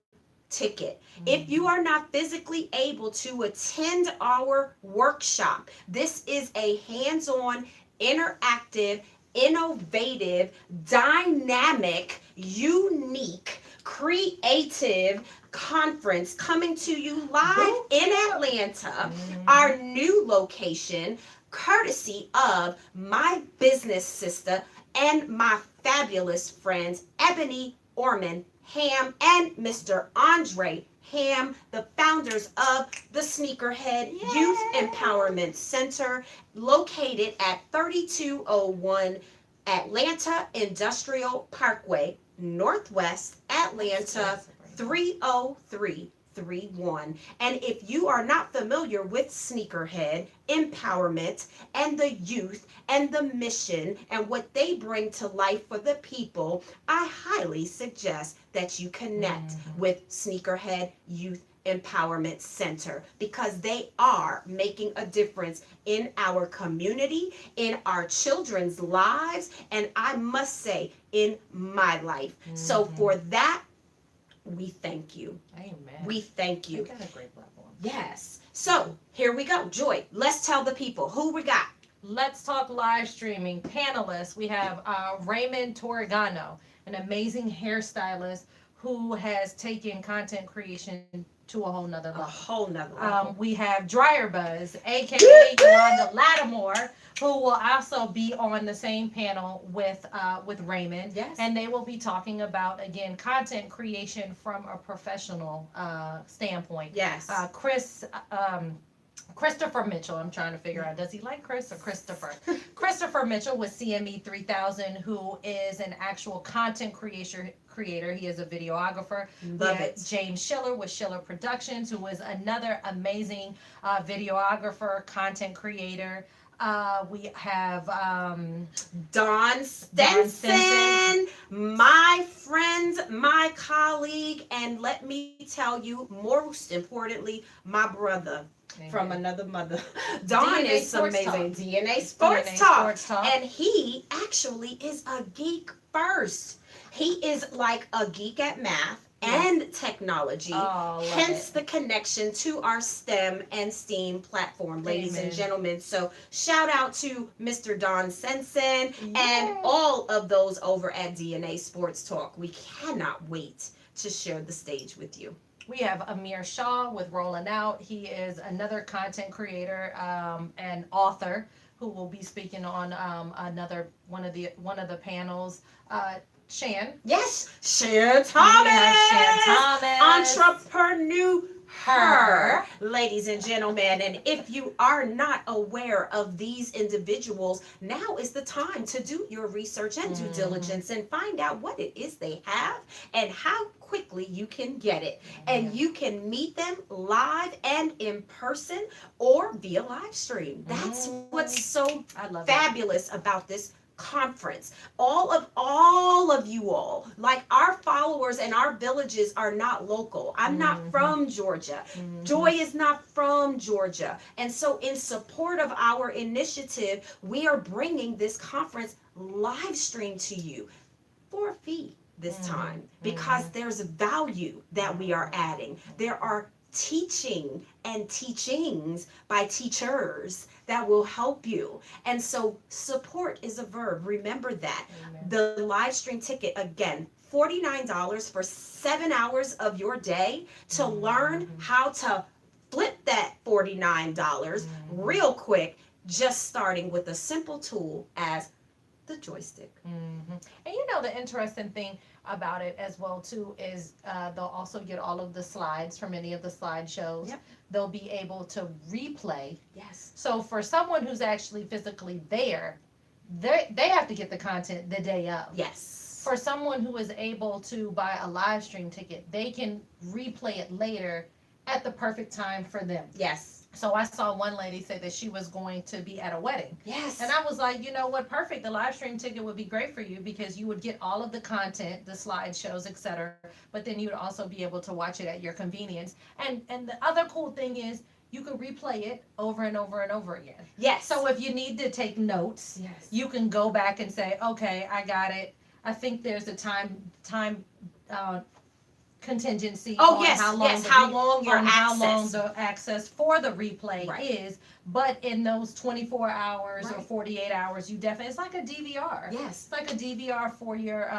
ticket. If you are not physically able to attend our workshop, this is a hands on, interactive, innovative, dynamic, unique, creative conference coming to you live in Atlanta, Mm-hmm. our new location, courtesy of my business sister and my fabulous friends, Ebony Orman Ham and Mr. Andre Ham, the founders of the Sneakerhead Youth Empowerment Center, located at 3201 Atlanta Industrial Parkway, Northwest Atlanta 30331. And if you are not familiar with Sneakerhead Empowerment and the youth and the mission and what they bring to life for the people, I highly suggest that you connect Mm-hmm. with Sneakerhead Youth Empowerment Center because they are making a difference in our community, in our children's lives, and I must say, in my life. So Mm-hmm. for that, we thank you. Amen. We thank You you. got a great platform. Yes. So here we go. Joy, let's tell the people who we got. Let's Talk live streaming panelists. We have Raymond Torregano, an amazing hairstylist who has taken content creation to a whole nother A level. whole nother level. We have Dryer Buzz, aka Yolanda Lattimore, who will also be on the same panel with Raymond, Yes. and they will be talking about again content creation from a professional standpoint. Yes. Christopher Mitchell, I'm trying to figure out, does he like Chris or Christopher? Christopher Mitchell with CME 3000, who is an actual content creator. He is a videographer. Love it. James Schiller with Schiller Productions, who is another amazing videographer, content creator. We have Don Stenson, my friend, my colleague, and let me tell you, most importantly, my brother from another mother. Don DNA is Sports amazing. Talk. DNA Sports DNA Talk. Sports Talk. And he actually is a geek first. He is like a geek at math and technology. Oh, Hence the connection to our STEM and STEAM platform, ladies and gentlemen. So shout out to Mr. Don Sensen and all of those over at DNA Sports Talk. We cannot wait to share the stage with you. We have Amir Shah with Rolling Out. He is another content creator and author who will be speaking on another one of the panels. Shan. Yes, Shan Thomas. Entrepreneur. Her, ladies and gentlemen, and if you are not aware of these individuals, now is the time to do your research and due diligence and find out what it is they have and how quickly you can get it. And you can meet them live and in person or via live stream. That's what's so fabulous about this conference. All of you all, like our followers and our villages are not local. I'm not from Georgia. Joy is not from Georgia. And so in support of our initiative, we are bringing this conference live stream to you for a fee this time because there's value that we are adding. There are teaching and teachings by teachers that will help you. And so support is a verb. Remember that. Amen. The live stream ticket, again, $49 for 7 hours of your day to learn how to flip that $49 real quick just starting with a simple tool as the joystick. And you know the interesting thing about it as well too is they'll also get all of the slides from any of the slideshows. Yep. They'll be able to replay. Yes. So for someone who's actually physically there, they have to get the content the day of. Yes. For someone who is able to buy a live stream ticket, they can replay it later at the perfect time for them. Yes. So I saw one lady say that she was going to be at a wedding. Yes. And I was like, you know what, perfect. The live stream ticket would be great for you because you would get all of the content, the slideshows, etc. But then you would also be able to watch it at your convenience. And the other cool thing is you can replay it over and over and over again. Yes. So if you need to take notes, yes, you can go back and say, okay, I got it. I think there's a time contingency on yes, how long yes, how long your on access. how long the access for the replay Right. is. But in those 24 hours or Right. 48 hours, you definitely, it's like a DVR. Yes. It's like a DVR for your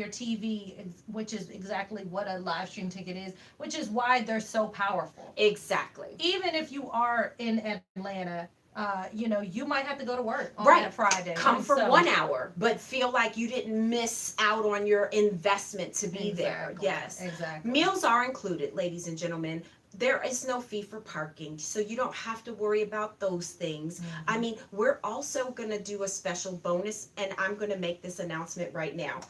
TV, which is exactly what a live stream ticket is, which is why they're so powerful. Exactly. Even if you are in Atlanta, you know, you might have to go to work on Right. a Friday. Come And for so- 1 hour, but feel like you didn't miss out on your investment to be there. Exactly. Yes. Exactly. Meals are included, ladies and gentlemen. There is no fee for parking, so you don't have to worry about those things. I mean, we're also going to do a special bonus, and I'm going to make this announcement right now.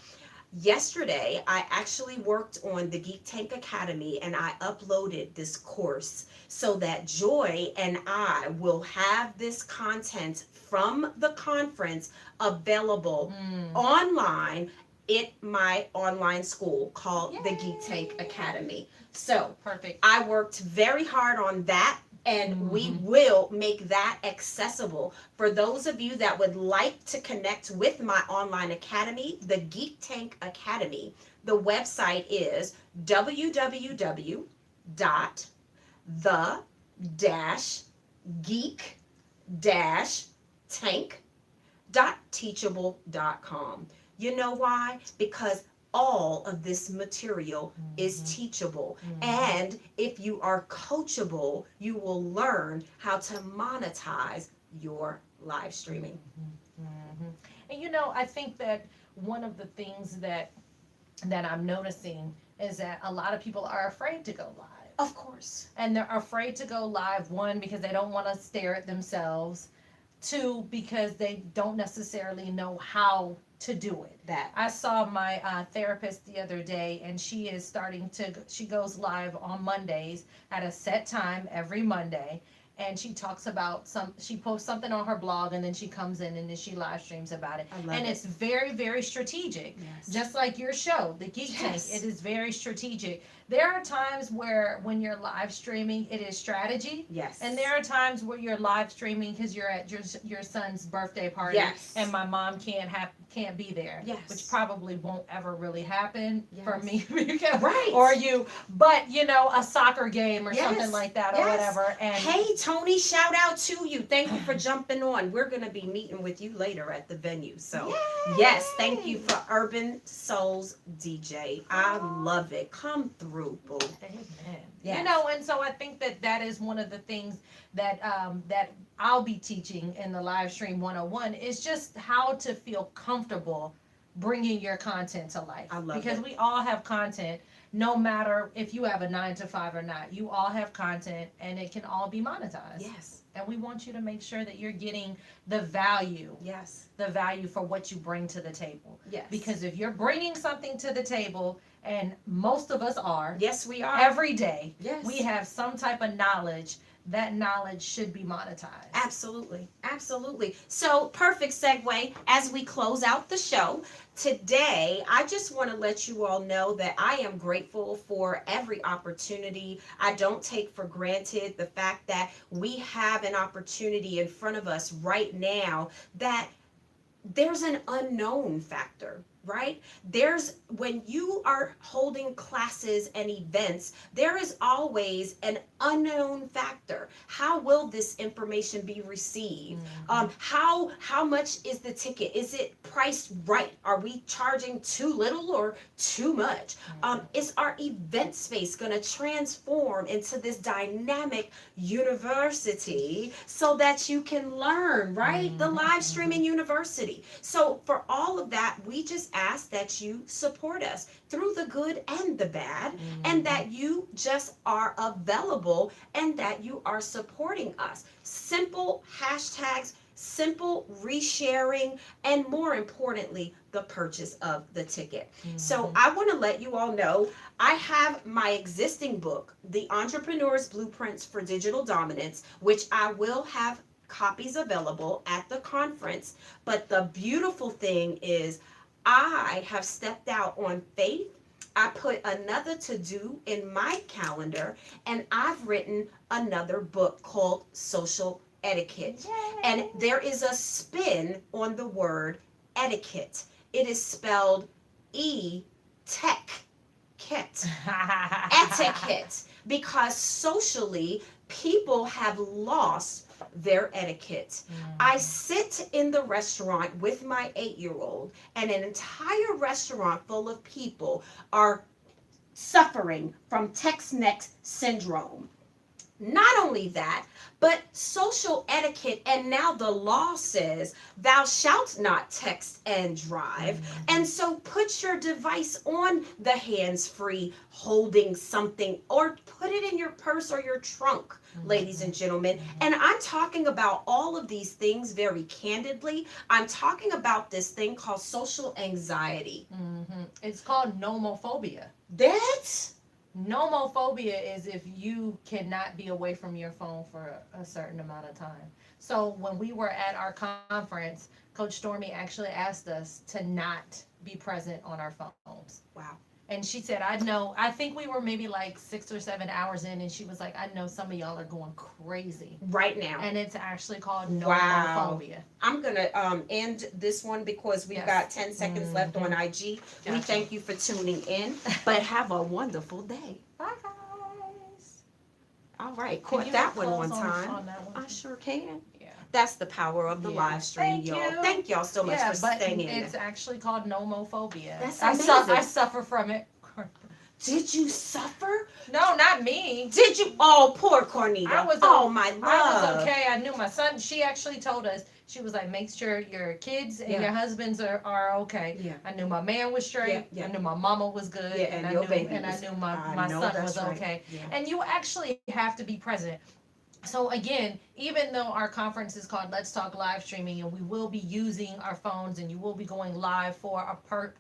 Yesterday, I actually worked on the Geek Tank Academy and I uploaded this course so that Joy and I will have this content from the conference available online at my online school called the Geek Tank Academy. So Perfect. I worked very hard on that, and we will make that accessible for those of you that would like to connect with my online academy, the Geek Tank Academy. The website is www.the-geek-tank.teachable.com. You know why? Because all of this material is teachable. And if you are coachable, you will learn how to monetize your live streaming. And you know, I think that one of the things that I'm noticing is that a lot of people are afraid to go live. Of course. And they're afraid to go live, one, because they don't want to stare at themselves, two, because they don't necessarily know how to do it. That. I saw my therapist the other day, and she goes live on Mondays at a set time every Monday. And she talks about she posts something on her blog, and then she comes in and then she live streams about it. And it's very, very strategic. Yes. Just like your show, the Geek Tank, it is very strategic. There are times when you're live streaming, it is strategy. Yes. And there are times where you're live streaming because you're at your son's birthday party. Yes. And my mom can't be there. Yes. Which probably won't ever really happen for Yes. me. Because, Right. Or you, but you know, a soccer game or something like that or Yes. whatever. And hey, Tony, shout out to you. Thank you for jumping on. We're going to be meeting with you later at the venue. So, Yay! yes, thank you for Urban Souls DJ. I love it. Come through, boo. Amen. Yes. You know, and so I think that is one of the things that that I'll be teaching in the live stream 101 is just how to feel comfortable bringing your content to life. I love because it. we all have content, no matter if you have a 9 to 5 or not. You all have content, and it can all be monetized. Yes. And we want you to make sure that you're getting the value for what you bring to the table. Yes. Because if you're bringing something to the table, and most of us are, yes, we are. every day, Yes. we have some type of knowledge. That knowledge should be monetized. Absolutely. Absolutely. So, perfect segue as we close out the show. Today, I just want to let you all know that I am grateful for every opportunity. I don't take for granted the fact that we have an opportunity in front of us right now that there's an unknown factor. right? There's, when you are holding classes and events, there is always an unknown factor. How will this information be received? How much is the ticket? Is it priced right? Are we charging too little or too much? Is our event space going to transform into this dynamic university so that you can learn, right? The live streaming university. So for all of that, we just ask that you support us through the good and the bad, and that you just are available and that you are supporting us. Simple hashtags, simple resharing, and more importantly, the purchase of the ticket. So I want to let you all know I have my existing book, The Entrepreneur's Blueprints for Digital Dominance, which I will have copies available at the conference. But the beautiful thing is, I have stepped out on faith. I put another to do in my calendar, and I've written another book called Social Etiquette. Yay. And there is a spin on the word etiquette. It is spelled E-tech, etiquette, because socially people have lost their etiquette. I sit in the restaurant with my 8-year-old, and an entire restaurant full of people are suffering from Tex-Mex syndrome. Not only that, but social etiquette, and now the law says thou shalt not text and drive. And so put your device on the hands-free holding something, or put it in your purse or your trunk, ladies and gentlemen. And I'm talking about all of these things very candidly. I'm talking about this thing called social anxiety. It's called nomophobia. That's Nomophobia is if you cannot be away from your phone for a certain amount of time. So when we were at our conference, Coach Stormy actually asked us to not be present on our phones. wow. And she said, I think we were maybe like 6 or 7 hours in, and she was like, I know some of y'all are going crazy. Right now. And it's actually called Wow. nomophobia. I'm going to end this one because we've Yes. got 10 seconds left on IG. We Gotcha. thank you for tuning in, but have a wonderful day. Bye, guys. All right, Can caught you that hit one close time. on that one? I sure can. Yeah. That's the power of the Yeah. live stream, Thank y'all. you. Thank y'all so much for but staying in. it's actually called nomophobia. That's I amazing. suffer from it. Did you suffer? No, not me. Did you? Oh, poor Cornita. I was oh, my love. I was okay. I knew my son. She actually told us, she was like, make sure your kids and Yeah. your husbands are okay. Yeah. I knew my man was straight. Yeah, yeah. I knew my mama was good. Yeah, and and I your knew baby and was- I knew my I know son that's was right. okay. Yeah. And you actually have to be present. So again, even though our conference is called Let's Talk Live Streaming, and we will be using our phones, and you will be going live for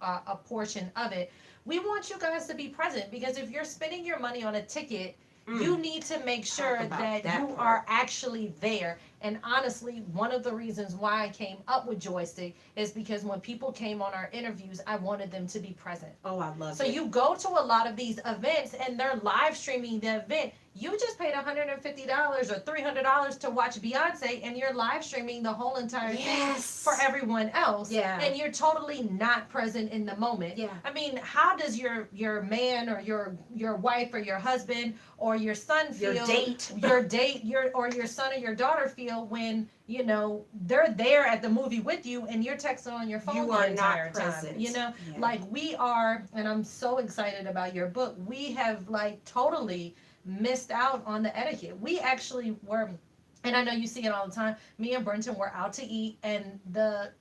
a portion of it, we want you guys to be present, because if you're spending your money on a ticket, you need to make sure about that that you part. are actually there. And honestly, one of the reasons why I came up with Joystick is because when people came on our interviews, I wanted them to be present. Oh, I love So it. you go to a lot of these events and they're live streaming the event. You just paid $150 or $300 to watch Beyonce, and you're live streaming the whole entire thing Yes. for everyone else. Yeah. And you're totally not present in the moment. Yeah. I mean, how does your man or your wife or your husband or your son feel? Your date. Your son or your daughter feel when they're there at the movie with you and you're texting on your phone You the are entire not time. present. Yeah. Yeah. We are, and I'm so excited about your book. We have totally missed out on the etiquette. We actually were, and I know you see it all the time. Me and Brenton were out to eat, and the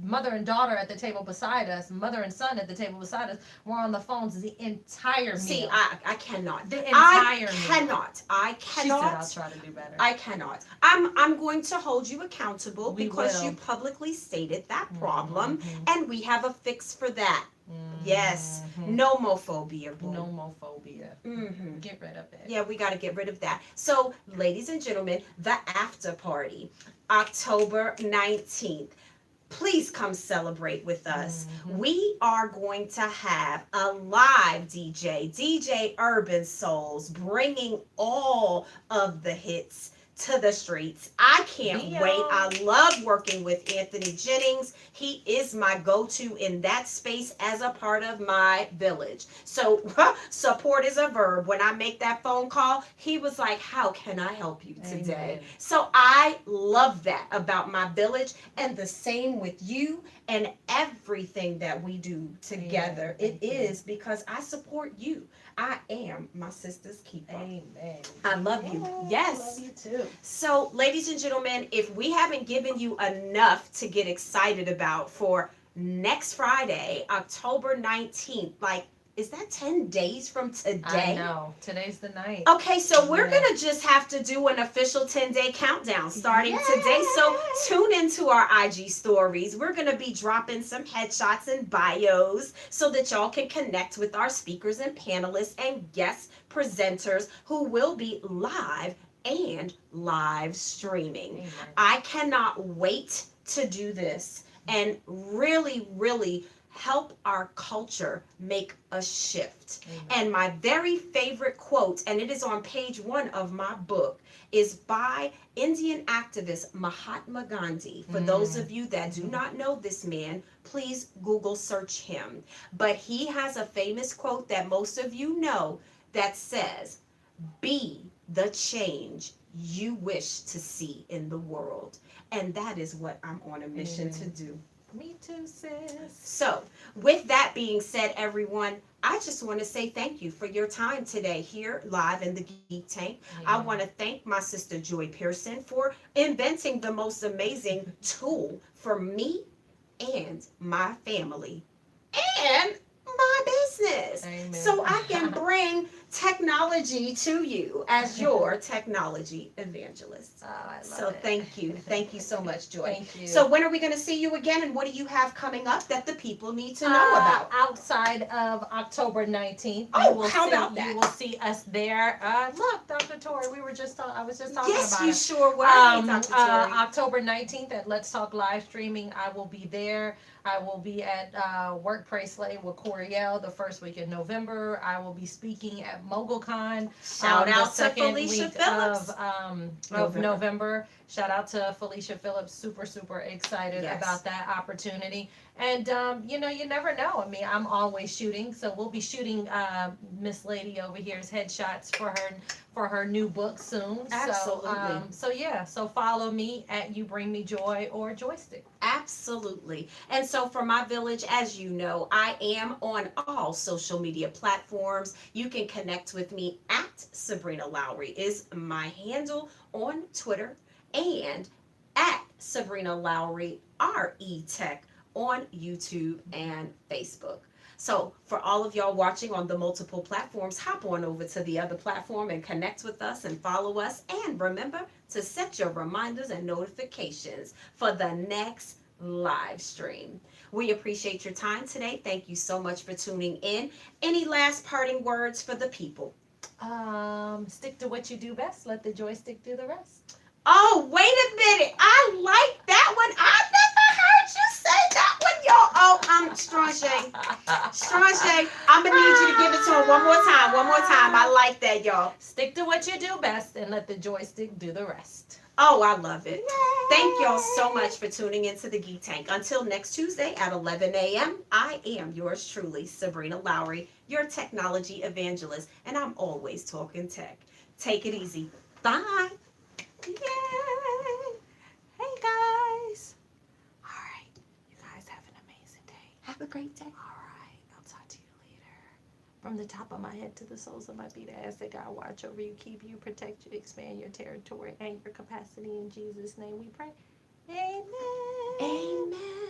mother and daughter at the table beside us, mother and son at the table beside us, were on the phones the entire meal. See, I cannot. The I entire meal. cannot. I She cannot. said, I'll try to do better. I cannot. I'm going to hold you accountable We because will. you publicly stated that problem, Mhm. and we have a fix for that. Yes, Mhm. nomophobia. Boo. Nomophobia. Mhm. Get rid of it. Yeah, we got to get rid of that. So, ladies and gentlemen, the after party, October 19th. Please come celebrate with us. We are going to have a live DJ Urban Souls, bringing all of the hits to the streets. I can't Be wait. on. I love working with Anthony Jennings. He is my go-to in that space as a part of my village. So support is a verb. When I make that phone call, he was like, how can I help you today? Amen. So I love that about my village, and the same with you and everything that we do together. Amen. It is because I support you. I am my sister's keeper. Amen. I love you. Yes. I love you too. So, ladies and gentlemen, if we haven't given you enough to get excited about for next Friday, October 19th, like, is that 10 days from today? I know. Today's the night. Okay, so we're Yeah. going to just have to do an official 10-day countdown starting today. So tune into our IG stories. We're going to be dropping some headshots and bios so that y'all can connect with our speakers and panelists and guest presenters who will be live and live streaming. Amen. I cannot wait to do this and really, really help our culture make a shift. Amen. And my very favorite quote, and it is on page 1 of my book, is by Indian activist Mahatma Gandhi. For those of you that do not know this man, please Google search him. But he has a famous quote that most of you know that says, "Be the change you wish to see in the world." And that is what I'm on a mission to do. Me too, sis. So, with that being said, everyone, I just want to say thank you for your time today here live in the Geek Tank. I want to thank my sister Joy Pierson for inventing the most amazing tool for me and my family and my business. Amen. So I can bring technology to you as your technology evangelist. Oh, I love So it. thank you. Thank you so much, Joy. Thank you. So when are we going to see you again, and what do you have coming up that the people need to know about? Outside of October 19th, Oh, you will how see, about that? You will see us there. Look, Dr. Tori, I was just talking Yes, about you it. sure were. Hey, Dr. Tori. October 19th at Let's Talk live streaming. I will be there. I will be at Workplace Lay with Coriel the first week in November. I will be speaking at MogulCon. Shout the out to second Felicia week Phillips. of November. Shout out to Felicia Phillips. Super, super excited Yes. about that opportunity. And you never know. I mean, I'm always shooting, so we'll be shooting Miss Lady over here's headshots for her new book soon. Absolutely. So follow me at You Bring Me Joy or Joystick. Absolutely. And so for my village, as you know, I am on all social media platforms. You can connect with me at Sabrina Lowry is my handle on Twitter, and at Sabrina Lowry RE-Tech on YouTube and Facebook. So for all of y'all watching on the multiple platforms, hop on over to the other platform and connect with us and follow us. And remember to set your reminders and notifications for the next live stream. We appreciate your time today. Thank you so much for tuning in. Any last parting words for the people? Stick to what you do best. Let the joystick do the rest. Oh, wait a minute. I like that one. I never heard you say that one, y'all. Oh, Strong Shay. Strong Shay. I'm going to need you to give it to him one more time. One more time. I like that, y'all. Stick to what you do best and let the joystick do the rest. Oh, I love it. Thank y'all so much for tuning into the Geek Tank. Until next Tuesday at 11 a.m., I am yours truly, Sabrina Lowry, your technology evangelist, and I'm always talking tech. Take it easy. Bye. Yay! Hey guys. All right, you guys have an amazing day. Have a great day. All right, I'll talk to you later. From the top of my head to the soles of my feet, I ask that God watch over you, keep you, protect you, expand your territory and your capacity. In Jesus' name we pray. Amen. Amen.